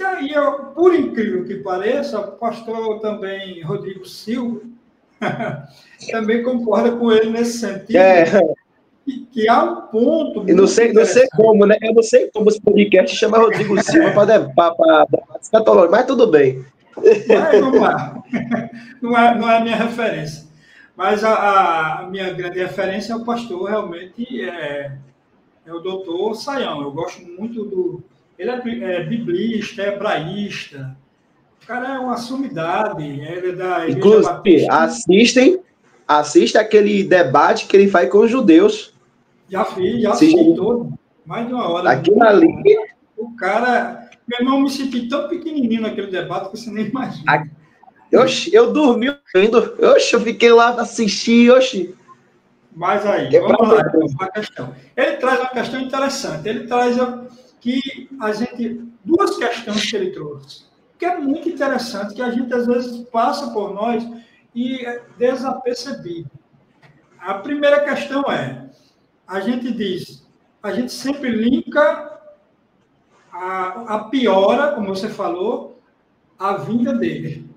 por incrível que pareça, o pastor também, Rodrigo Silva, também concorda com ele nesse sentido. Que há um ponto. Eu não sei como, né? Eu não sei como esse podcast chama Rodrigo Silva para escatologia, mas tudo bem. Não é a minha referência. Mas a minha grande referência é o pastor, realmente, é o doutor Sayão. Eu gosto muito do. Ele é biblista, é hebraísta. O cara é uma sumidade. Ele é da Inclusive, assistem aquele debate que ele faz com os judeus. Já assisti todo. Mais de uma hora. Aquilo ali. O cara. Meu irmão, me senti tão pequenininho naquele debate que você nem imagina. Eu dormi ouvindo. Eu fiquei lá para assistir. Mas aí, vamos lá, a questão. Ele traz uma questão interessante. Ele traz duas questões que ele trouxe, que é muito interessante, que a gente às vezes passa por nós e é desapercebido. A primeira questão a gente sempre linka a piora, como você falou, a vinda dele.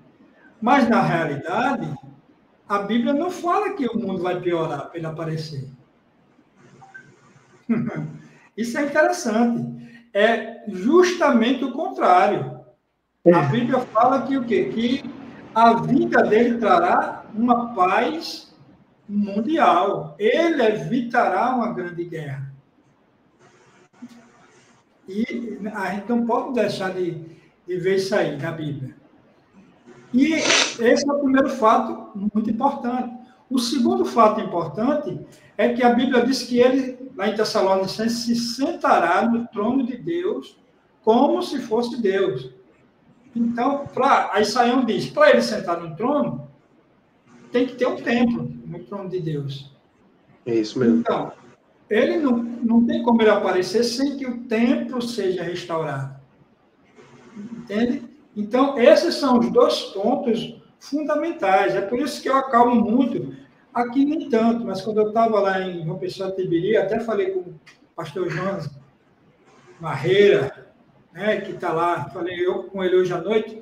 Mas, na realidade, a Bíblia não fala que o mundo vai piorar para ele aparecer. Isso é interessante. É justamente o contrário. A Bíblia fala que o quê? Que a vinda dele trará uma paz mundial. Ele evitará uma grande guerra. E a gente não pode deixar de ver isso aí na Bíblia. E esse é o primeiro fato muito importante. O segundo fato importante é que a Bíblia diz que ele, lá em Tessalonicenses, se sentará no trono de Deus como se fosse Deus. Então, aí Saião diz, para ele sentar no trono, tem que ter um templo no trono de Deus. É isso mesmo. Então, ele não tem como ele aparecer sem que o templo seja restaurado. Entende? Então, esses são os dois pontos fundamentais. É por isso que eu acalmo muito. Aqui nem tanto, mas quando eu estava lá em João Pessoa Tibiri, até falei com o pastor Jonas Barreira, né, que está lá, falei eu com ele hoje à noite.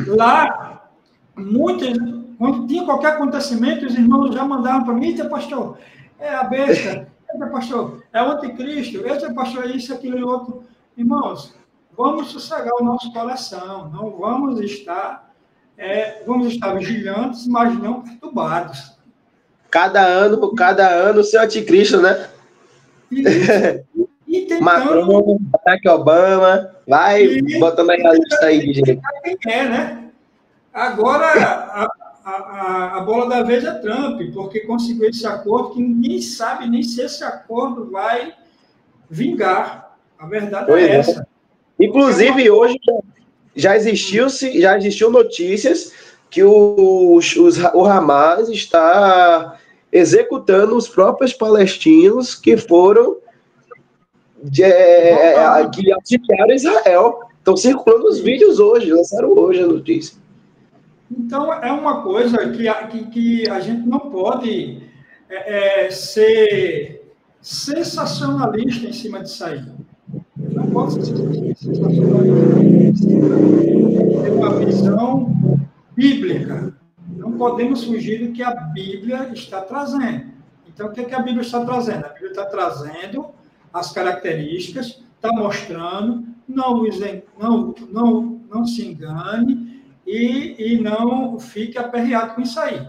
Lá, quando tinha qualquer acontecimento, os irmãos já mandavam para mim, eita, pastor, é a besta, eita, pastor, é o anticristo, eita, pastor, é isso, aquilo e outro. Irmãos, vamos sossegar o nosso coração, não vamos estar vigilantes, mas não perturbados. Cada ano seu anticristo, né? E tentando... Macron, ataque Obama, vai botando aí a lista aí de gente. Quem é, né? Agora, a bola da vez é Trump, porque conseguiu esse acordo que ninguém sabe nem se esse acordo vai vingar. A verdade é essa. Inclusive, hoje já existiu notícias que o Hamas está executando os próprios palestinos que foram que auxiliaram Israel. Estão circulando os vídeos hoje, lançaram hoje a notícia. Então, é uma coisa que a gente não pode ser sensacionalista em cima disso aí. Não pode ser sensacionalista. Ter uma visão bíblica. Não podemos fugir do que a Bíblia está trazendo. Então, o que a Bíblia está trazendo? A Bíblia está trazendo as características, está mostrando, não se engane e não fique aperreado com isso aí.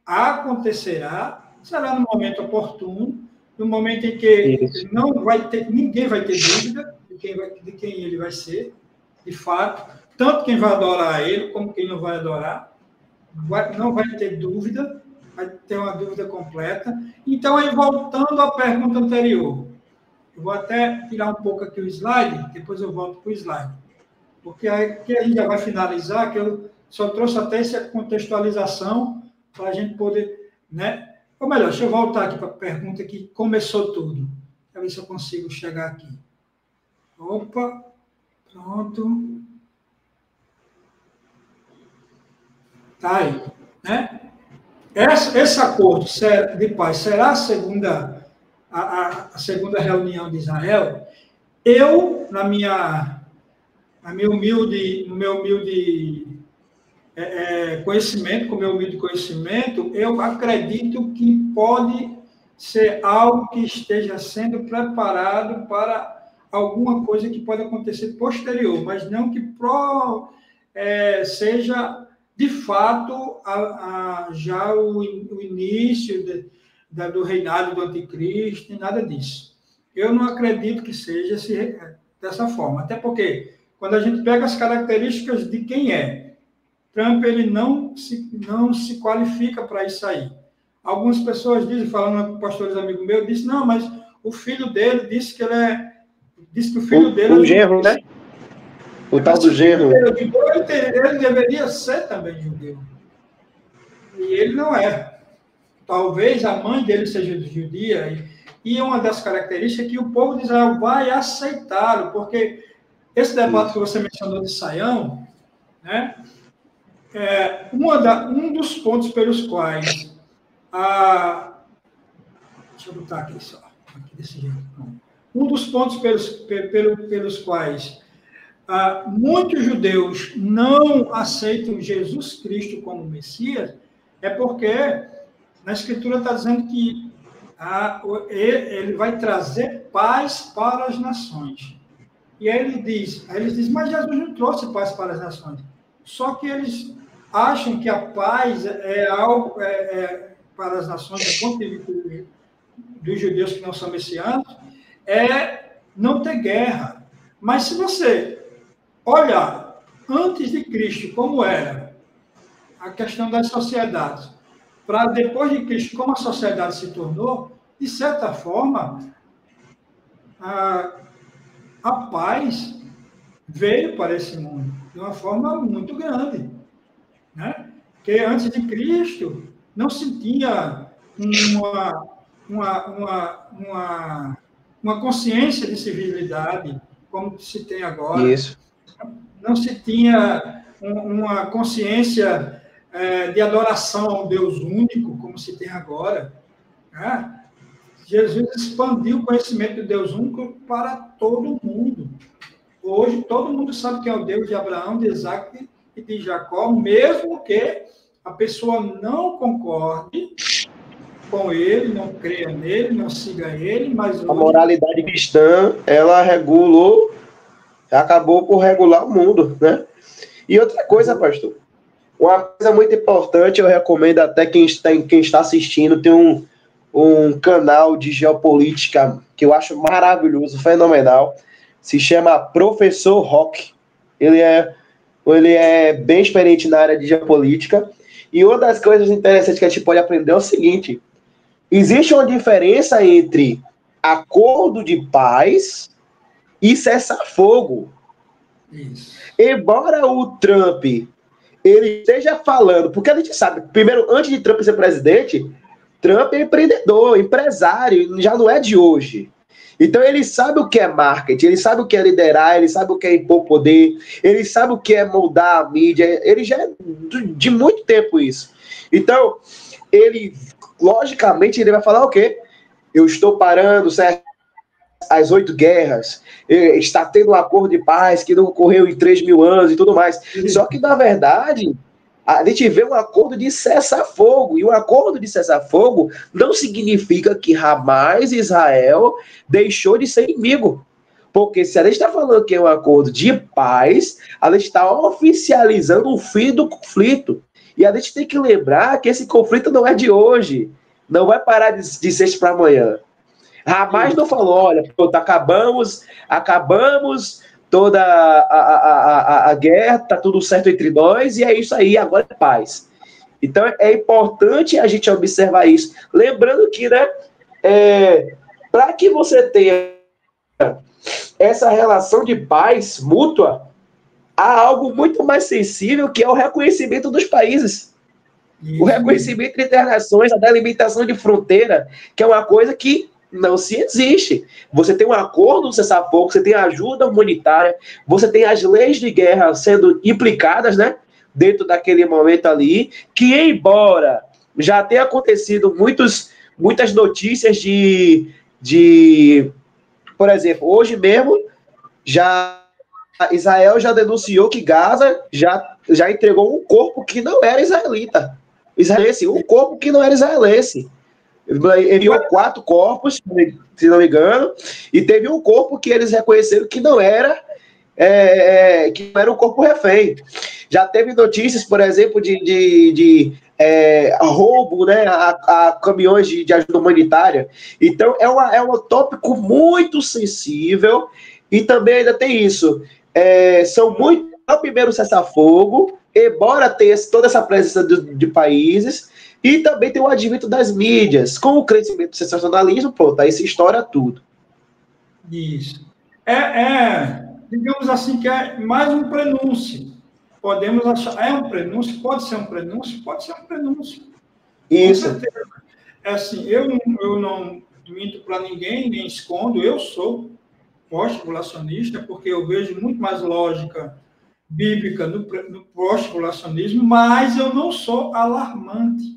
Acontecerá, será no momento oportuno, no momento em que ninguém vai ter dúvida de quem ele vai ser, de fato, tanto quem vai adorar ele, como quem não vai adorar, não vai ter dúvida, vai ter uma dúvida completa. Então, aí, voltando à pergunta anterior, eu vou até tirar um pouco aqui o slide, depois eu volto para o slide, porque aqui a gente já vai finalizar, que eu só trouxe até essa contextualização para a gente poder, né? Ou melhor, deixa eu voltar aqui para a pergunta que começou tudo. Para ver se eu consigo chegar aqui. Opa, pronto. Tá aí, né? Esse acordo de paz será a segunda reunião de Israel. Eu, no meu humilde conhecimento, eu acredito que pode ser algo que esteja sendo preparado para alguma coisa que pode acontecer posterior, mas não que seja de fato já o início do reinado do anticristo, nem nada disso. Eu não acredito que seja dessa forma, até porque quando a gente pega as características de quem é, Trump ele não se qualifica para isso aí. Algumas pessoas dizem, falando com pastores amigos meus, dizem, não, mas o filho dele disse que o filho dele... O genro, né? O tal do genro. Ele deveria ser também judeu. E ele não é. Talvez a mãe dele seja judia, e uma das características é que o povo de Israel vai aceitá-lo, porque esse debate que você mencionou de Saião, né, um dos pontos pelos quais deixa eu botar aqui só, aqui desse jeito. Um dos pontos pelos quais muitos judeus não aceitam Jesus Cristo como Messias é porque na Escritura está dizendo que ele vai trazer paz para as nações. E aí eles dizem, mas Jesus não trouxe paz para as nações. Só que eles acham que a paz é algo para as nações, do ponto de vista dos judeus que não são messiânicos, é não ter guerra. Mas se você olhar antes de Cristo como era a questão das sociedades, para depois de Cristo, como a sociedade se tornou, de certa forma, a paz veio para esse mundo de uma forma muito grande, né? Porque antes de Cristo não se tinha uma consciência de civilidade como se tem agora. Isso. Não se tinha uma consciência de adoração ao Deus único como se tem agora, né? Jesus expandiu o conhecimento de Deus único para todo mundo. Hoje, todo mundo sabe quem é o Deus de Abraão, de Isaac e de Jacó, mesmo que a pessoa não concorde com ele, não creia nele, não siga ele, mas hoje... A moralidade cristã, ela acabou por regular o mundo, né? E outra coisa, pastor, uma coisa muito importante, eu recomendo até quem está assistindo, tem um canal de geopolítica que eu acho maravilhoso, fenomenal, se chama Professor Rock. Ele é bem experiente na área de geopolítica, e uma das coisas interessantes que a gente pode aprender é o seguinte: existe uma diferença entre acordo de paz e cessar-fogo. Isso. Embora o Trump ele esteja falando, porque a gente sabe, primeiro, antes de Trump ser presidente, Trump é empreendedor, empresário, já não é de hoje. Então ele sabe o que é marketing, ele sabe o que é liderar, ele sabe o que é impor poder, ele sabe o que é moldar a mídia, ele já é de muito tempo isso. Então, ele, logicamente, ele vai falar o quê? Eu estou parando, certo? As 8 guerras, está tendo um acordo de paz que não ocorreu em 3.000 anos e tudo mais. Só que, na verdade, a gente vê um acordo de cessar-fogo, e o acordo de cessar-fogo não significa que Hamas e Israel deixou de ser inimigo. Porque se a gente está falando que é um acordo de paz, a gente está oficializando o fim do conflito. E a gente tem que lembrar que esse conflito não é de hoje, não vai parar de sexta para amanhã. Hamas não falou, olha, pronto, acabamos toda a guerra, tá tudo certo entre nós, e é isso aí, agora é paz. Então, é importante a gente observar isso. Lembrando que, né, para que você tenha essa relação de paz mútua, há algo muito mais sensível, que é o reconhecimento dos países. Isso. O reconhecimento de internações, a delimitação de fronteira, que é uma coisa que não se existe. Você tem um acordo de cessar-fogo, você tem ajuda humanitária, você tem as leis de guerra sendo implicadas, né, dentro daquele momento ali, que embora já tenha acontecido muitas notícias de, por exemplo, hoje mesmo, Israel já denunciou que Gaza já entregou um corpo que não era israelita. Um corpo que não era israelense. Enviou 4 corpos, se não me engano, e teve um corpo que eles reconheceram que não era um corpo refém. Já teve notícias, por exemplo, de roubo, né, a caminhões de ajuda humanitária. Então, é um tópico muito sensível, e também ainda tem isso. São muito o primeiro cessar-fogo, embora tenha toda essa presença de países. E também tem o advento das mídias. Com o crescimento do sensacionalismo, pronto, aí se estoura tudo. Isso. Digamos assim, que é mais um prenúncio. Podemos achar, é um prenúncio? Pode ser um prenúncio? Pode ser um prenúncio. Isso. Com certeza. Assim, eu não minto para ninguém, nem escondo, eu sou pós-tribulacionista, porque eu vejo muito mais lógica bíblica no pós-tribulacionismo, mas eu não sou alarmante.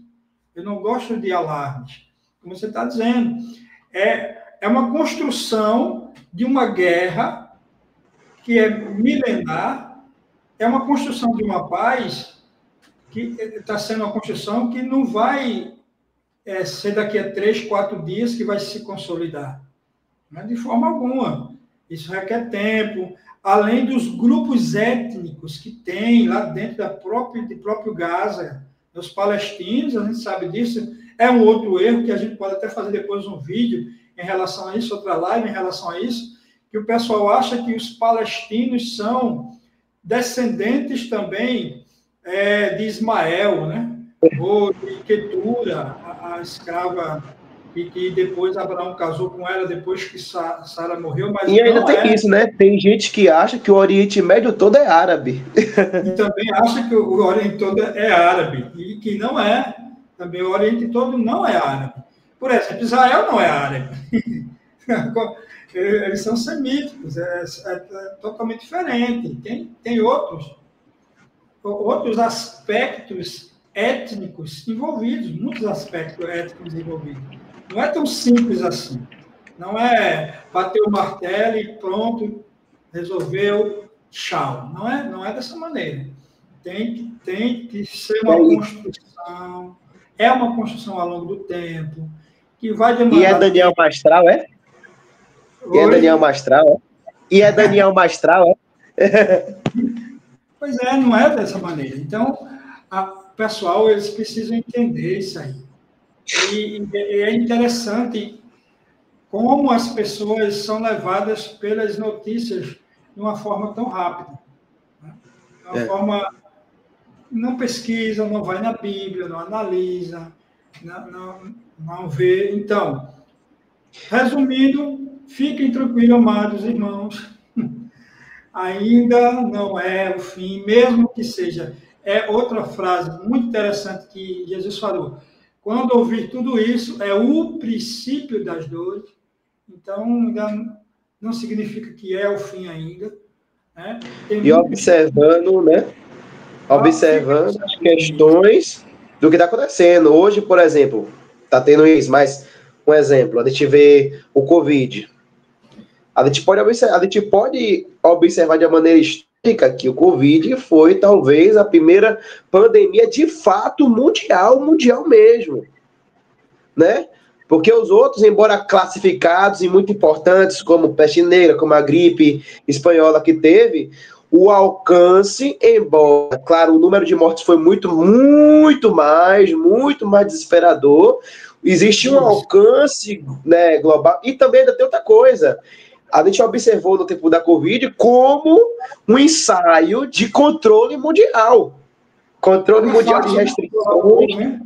Eu não gosto de alarmes, como você está dizendo. É uma construção de uma guerra que é milenar, é uma construção de uma paz que está sendo uma construção que não vai ser daqui a 3, 4 dias que vai se consolidar. Não é de forma alguma. Isso requer tempo, além dos grupos étnicos que tem lá dentro do próprio Gaza. Os palestinos, a gente sabe disso, é um outro erro que a gente pode até fazer depois um vídeo em relação a isso, outra live em relação a isso, que o pessoal acha que os palestinos são descendentes também de Ismael, né? ou de Quetura, a escrava, e que depois Abraão casou com ela, depois que Sara morreu, mas E ainda não tem é. isso, né? Tem gente que acha que o Oriente Médio todo é árabe. E também acha que o Oriente todo é árabe, e que não é. Também o Oriente todo não é árabe. Por exemplo, Israel não é árabe. Eles são semíticos, é totalmente diferente. Tem outros aspectos étnicos envolvidos, muitos aspectos étnicos envolvidos. Não é tão simples assim. Não é bater o martelo e pronto, resolveu, tchau. Não é dessa maneira. Tem que ser uma construção, é uma construção ao longo do tempo, que vai demandar... E é Daniel Mastral, é? E é Daniel Mastral, é? E é Daniel Mastral, é? Pois é, não é dessa maneira. Então, o pessoal, eles precisam entender isso aí. E é interessante como as pessoas são levadas pelas notícias de uma forma tão rápida. Né? De uma forma... Não pesquisa, não vai na Bíblia, não analisa, não vê. Então, resumindo, fiquem tranquilos, amados irmãos. Ainda não é o fim, mesmo que seja. É outra frase muito interessante que Jesus falou. Quando ouvir tudo isso, é o princípio das dores. Então, ainda não significa que é o fim ainda. Né? E observando, né? Observando as questões do que está acontecendo. Hoje, por exemplo, está tendo isso, mas um exemplo, a gente vê o Covid. A gente pode observar de uma maneira histórica que o Covid foi talvez a primeira pandemia de fato mundial mesmo, né? Porque os outros, embora classificados e muito importantes, como peste negra, como a gripe espanhola que teve, o alcance, embora, claro, o número de mortes foi muito mais desesperador, existe um alcance, né, global, e também ainda tem outra coisa. A gente observou no tempo da Covid como um ensaio de controle mundial. Controle mundial de restrições.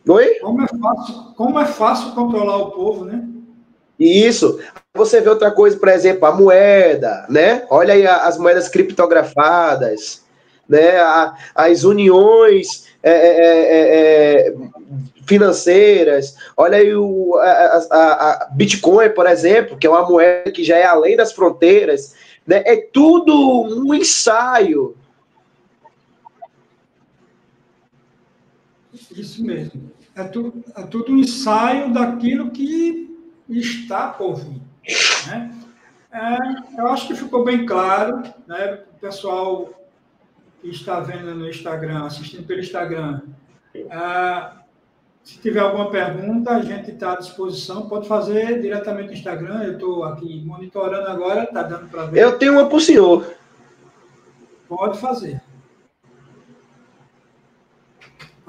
Oi? Como é fácil controlar o povo, né? Isso. Você vê outra coisa, por exemplo, a moeda, né? Olha aí as moedas criptografadas, né? As uniões financeiras. Olha aí a Bitcoin, por exemplo, que é uma moeda que já é além das fronteiras, né? É tudo um ensaio. Isso mesmo. É tudo um ensaio daquilo que está por vir. Né? Eu acho que ficou bem claro, né? O pessoal que está vendo no Instagram, assistindo pelo Instagram, se tiver alguma pergunta, a gente está à disposição, pode fazer diretamente no Instagram, eu estou aqui monitorando agora, está dando para ver. Eu tenho uma para o senhor. Pode fazer.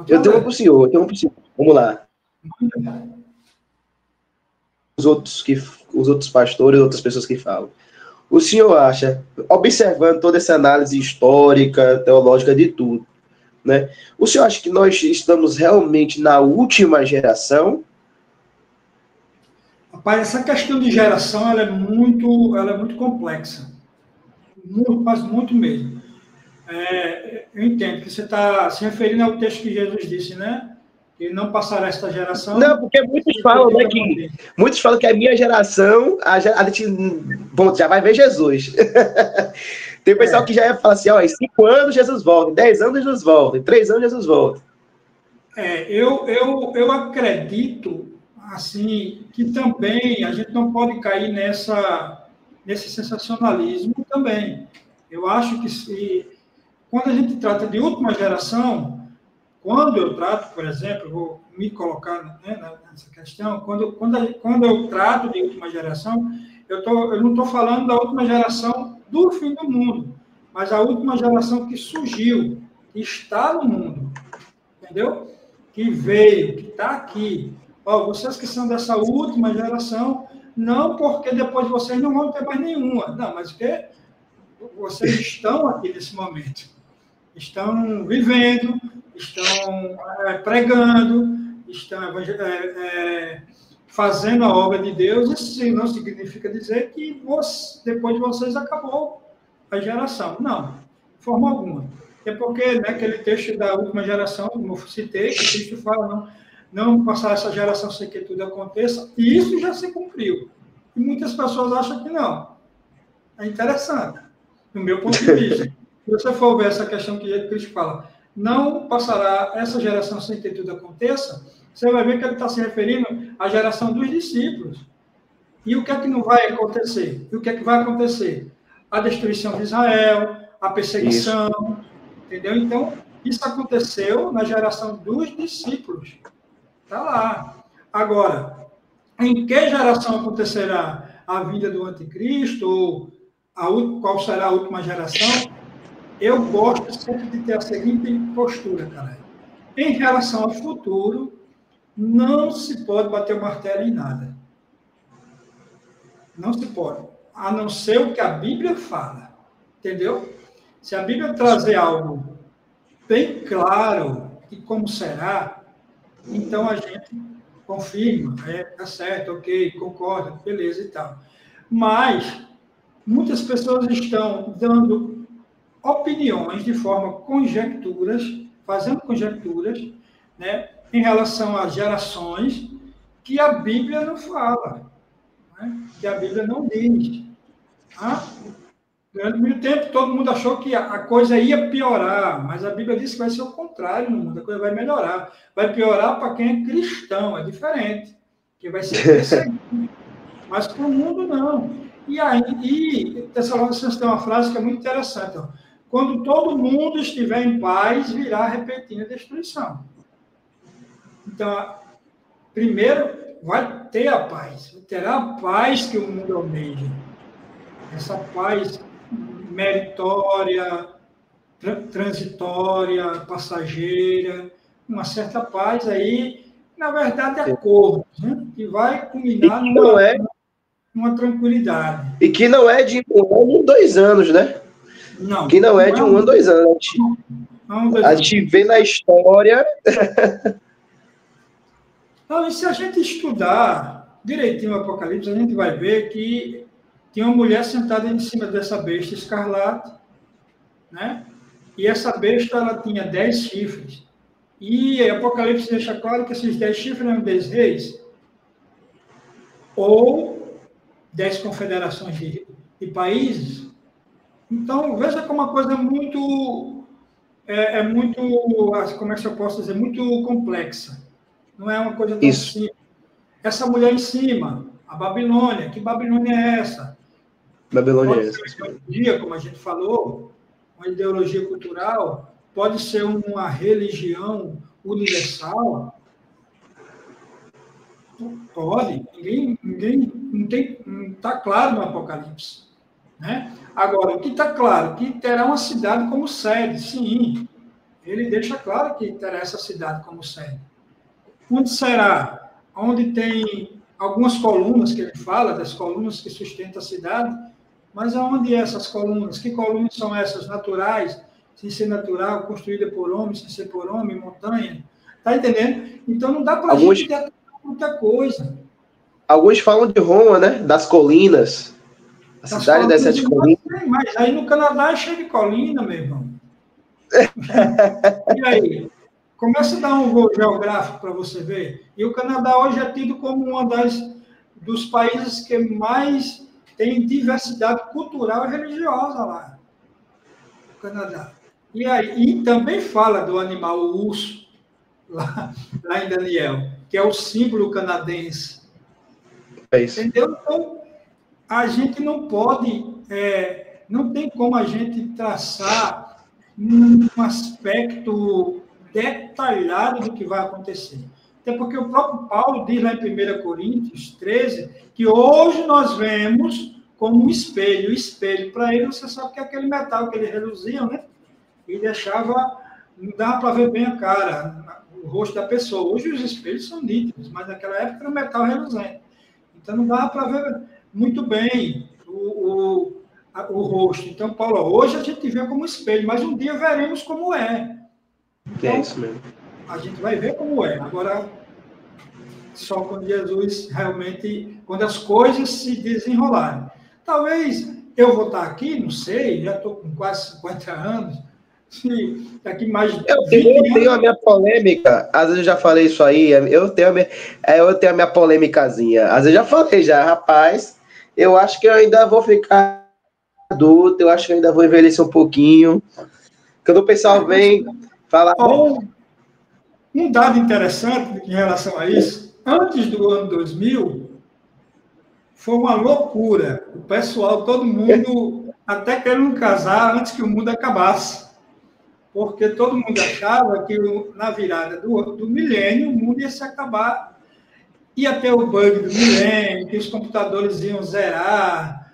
Eu tenho uma para o senhor, Vamos lá. Os outros pastores, outras pessoas que falam. O senhor acha, observando toda essa análise histórica, teológica de tudo, né? O senhor acha que nós estamos realmente na última geração? Rapaz, essa questão de geração ela é muito complexa. Mas muito mesmo. Eu entendo que você está se referindo ao texto que Jesus disse, né? Que não passará esta geração. Não, porque muitos falam, né, muitos falam que a minha geração, a gente bom, já vai ver Jesus. Tem pessoal que já ia falar assim, ó, em 5 anos Jesus volta, em 10 anos Jesus volta, em 3 anos Jesus volta. Eu acredito, assim, que também a gente não pode cair nesse sensacionalismo também. Eu acho que quando a gente trata de última geração, quando eu trato, por exemplo, vou me colocar, né, nessa questão, quando eu trato de última geração, eu não estou falando da última geração do fim do mundo, mas a última geração que surgiu, que está no mundo, entendeu? Que veio, que está aqui. Vocês que são dessa última geração, não porque depois vocês não vão ter mais nenhuma, não, mas porque vocês estão aqui nesse momento. estão vivendo, estão pregando, estão fazendo a obra de Deus. Isso não significa dizer que depois de vocês acabou a geração. Não, de forma alguma. É porque, né, aquele texto da última geração, como eu citei, que Cristo fala, não passar essa geração sem que tudo aconteça, e isso já se cumpriu. E muitas pessoas acham que não. É interessante, do meu ponto de vista. Se você for ver essa questão que Cristo fala, não passará essa geração sem que tudo aconteça, você vai ver que ele está se referindo à geração dos discípulos. E o que é que não vai acontecer? E o que é que vai acontecer? A destruição de Israel, a perseguição, entendeu? Então, isso aconteceu na geração dos discípulos. Está lá. Agora, em que geração acontecerá a vinda do anticristo, ou qual será a última geração? Eu gosto sempre de ter a seguinte postura, cara. Em relação ao futuro, não se pode bater o martelo em nada. Não se pode. A não ser o que a Bíblia fala. Entendeu? Se a Bíblia trazer algo bem claro de como será, então a gente confirma, tá certo, ok, concorda, beleza e tal. Mas muitas pessoas estão dando opiniões de forma conjecturas, fazendo conjecturas, né, em relação às gerações que a Bíblia não fala, né, que a Bíblia não diz. Durante muito tempo, todo mundo achou que a coisa ia piorar, mas a Bíblia diz que vai ser o contrário no mundo, a coisa vai melhorar. Vai piorar para quem é cristão, é diferente, que vai ser perseguido. Mas para o mundo, não. E Tessalonicenses tem uma frase que é muito interessante. Ó. Quando todo mundo estiver em paz, virá repetindo a destruição. Então, primeiro, vai ter a paz. Terá a paz que o mundo almeja. Essa paz meritória, transitória, passageira, uma certa paz aí, na verdade, acordo, né? Que vai culminar numa tranquilidade. E que não é de 1 ano, 2 anos, né? Não. Que não é de 1 ano, 2 anos. A gente vê na história. Então, e se a gente estudar direitinho o Apocalipse, a gente vai ver que tinha uma mulher sentada em cima dessa besta escarlate, né? E essa besta, ela tinha 10 chifres. E Apocalipse deixa claro que esses 10 chifres eram 10 reis, ou 10 confederações de países. Então, veja como uma coisa muito, como é que eu posso dizer, muito complexa. Não é uma coisa tão simples. Essa mulher em cima, a Babilônia, que Babilônia é essa? Babilônia é essa. Pode ser uma ideologia, como a gente falou, uma ideologia cultural, pode ser uma religião universal. Pode. Ninguém não está claro no Apocalipse. Né? Agora, o que está claro? Que terá uma cidade como sede, sim. Ele deixa claro que terá essa cidade como sede. Onde será? Onde tem algumas colunas, que ele fala, das colunas que sustentam a cidade, mas aonde essas colunas? Que colunas são essas? Naturais? Sem ser natural, construída por homem, sem ser por homem, montanha? Está entendendo? Então, não dá para a gente ter muita coisa. Alguns falam de Roma, né? Das colinas. A cidade das 7 colinas. Mas aí no Canadá é cheio de colina, meu irmão. E aí? Começa a dar um voo geográfico para você ver. E o Canadá hoje é tido como um dos países que mais tem diversidade cultural e religiosa lá. O Canadá. E aí, e também fala do animal o urso, lá em Daniel, que é o símbolo canadense. É isso. Entendeu? Então, a gente não pode, não tem como a gente traçar um aspecto detalhado do que vai acontecer. Até porque o próprio Paulo diz lá em 1 Coríntios 13 que hoje nós vemos como um espelho. O espelho, para ele, você sabe que é aquele metal que eles reluziam, né? E deixava, não dava para ver bem a cara, o rosto da pessoa. Hoje os espelhos são nítidos, mas naquela época era um metal reluzente. Então não dava para ver muito bem o rosto. Então, Paulo, hoje a gente vê como espelho, mas um dia veremos como é. Então, É isso mesmo. a gente vai ver como é. Agora, só quando Jesus realmente, quando as coisas se desenrolarem. Talvez eu vou estar aqui, não sei, já estou com quase 50 anos, se daqui mais de Eu 20 tenho a anos... minha polêmica, às vezes eu já falei isso aí, eu tenho a minha polêmicazinha. Às vezes eu já falei já, rapaz, eu acho que eu ainda vou ficar adulto, eu acho que eu ainda vou envelhecer um pouquinho. Quando o pessoal vem falar... Um dado interessante em relação a isso, antes do ano 2000, foi uma loucura. O pessoal, todo mundo, até querendo casar antes que o mundo acabasse. Porque todo mundo achava que na virada do milênio o mundo ia se acabar. Ia ter o bug do milênio, que os computadores iam zerar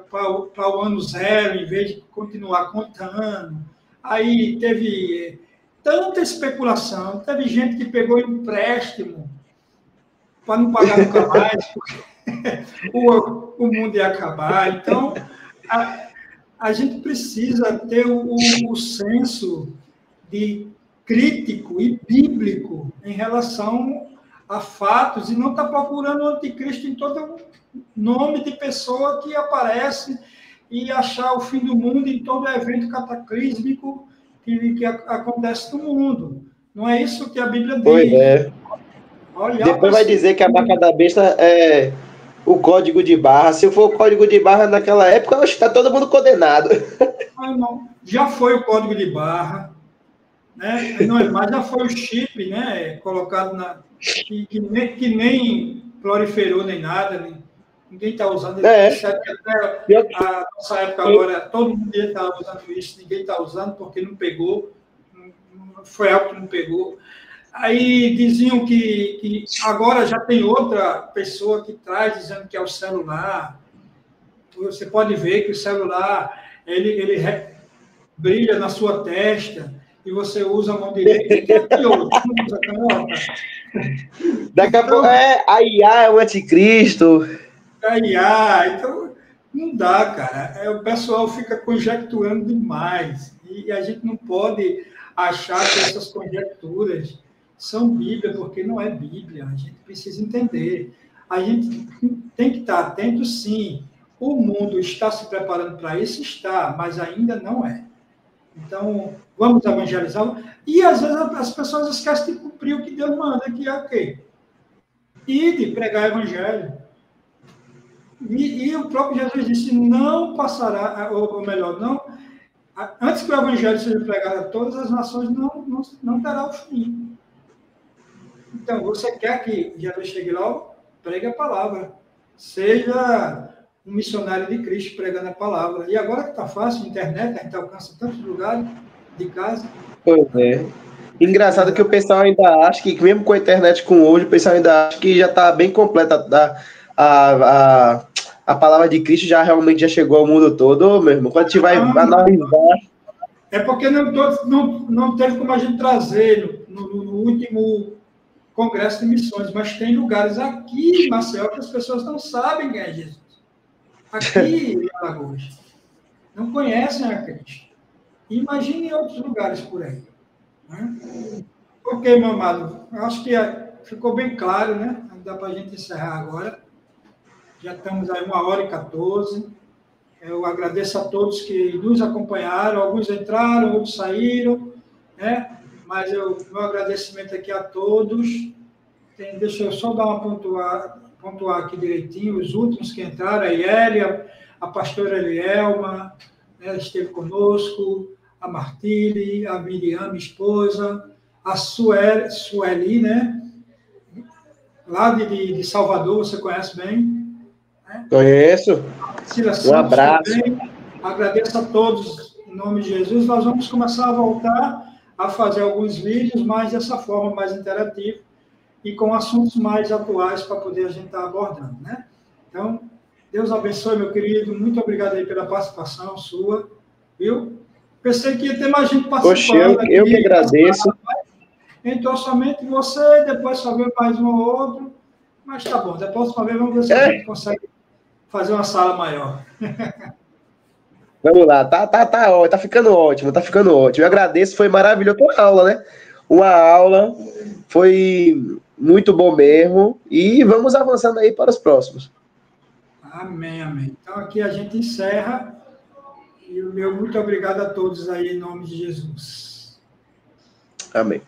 para o ano zero, em vez de continuar contando. Aí teve tanta especulação, teve gente que pegou empréstimo para não pagar nunca mais, porque o mundo ia acabar. Então, a gente precisa ter o senso de crítico e bíblico em relação a fatos e não estar procurando o anticristo em todo nome de pessoa que aparece e achar o fim do mundo em todo evento cataclísmico que acontece no mundo. Não é isso que a Bíblia diz. Pois é. Depois vai dizer que a marca da besta é o código de barra. Se for o código de barra naquela época, está todo mundo condenado. Não. Já foi o código de barra, né? Não é mais, já foi o chip, né? Colocado que nem proliferou nem nada, ninguém está usando. Até a nossa época agora, todo mundo está usando isso, ninguém está usando porque não pegou, não foi algo que não pegou. Aí diziam que agora já tem outra pessoa que traz, dizendo que é o celular. Você pode ver que o celular, ele brilha na sua testa e você usa a mão direita. E quem é pior? Você não usa a canhota? Daqui a pouco a IA é o anticristo. A IA, então não dá, cara. O pessoal fica conjecturando demais. E a gente não pode achar que essas conjecturas são Bíblia, porque não é Bíblia. A gente precisa entender. A gente tem que estar atento, sim. O mundo está se preparando para isso? Está, mas ainda não é. Então, vamos evangelizar. E, às vezes, as pessoas esquecem de cumprir o que Deus manda, que é o quê? E de pregar o evangelho. E o próprio Jesus disse, não passará, ou melhor, não... Antes que o evangelho seja pregado a todas as nações, não terá o fim. Então, você quer que Jesus chegue logo? Pregue a palavra. Seja um missionário de Cristo pregando a palavra. E agora que está fácil, internet, a gente alcança tantos lugares de casa. Pois é. Engraçado que o pessoal ainda acha que, mesmo com a internet com hoje, o pessoal ainda acha que já está bem completa a palavra de Cristo realmente já chegou ao mundo todo, meu irmão. Quando a gente vai analisar... É porque não teve como a gente trazer no último congresso de missões, mas tem lugares aqui em Maceió que as pessoas não sabem quem é Jesus. Aqui em Alagoas. Não conhecem a Cristo. Imagine em outros lugares por aí. Né? Ok, meu amado. Acho que ficou bem claro, né? Dá para a gente encerrar agora. Já estamos aí 1h14. Eu agradeço a todos que nos acompanharam. Alguns entraram, outros saíram, né? Mas meu agradecimento aqui a todos. Deixa eu só dar pontuar aqui direitinho. Os últimos que entraram, a Iélia, a pastora Elielma, né, esteve conosco, a Martile, a Miriam, minha esposa, a Sueli, né? Lá de Salvador, você conhece bem? Né? Conheço. Um abraço. Também. Agradeço a todos em nome de Jesus. Nós vamos começar a voltar a fazer alguns vídeos, mas dessa forma mais interativa e com assuntos mais atuais para poder a gente estar abordando, né? Então, Deus abençoe, meu querido. Muito obrigado aí pela participação sua, viu? Pensei que ia ter mais gente participando. Poxa, eu que agradeço. Entrou somente você, depois só veio mais um ou outro, mas tá bom. Da próxima vez vamos ver se a gente consegue fazer uma sala maior. Vamos lá, tá ficando ótimo, tá ficando ótimo. Eu agradeço, foi maravilhoso. Uma aula, né? Uma aula, foi muito bom mesmo. E vamos avançando aí para os próximos. Amém, amém. Então aqui a gente encerra. E o meu muito obrigado a todos aí, em nome de Jesus. Amém.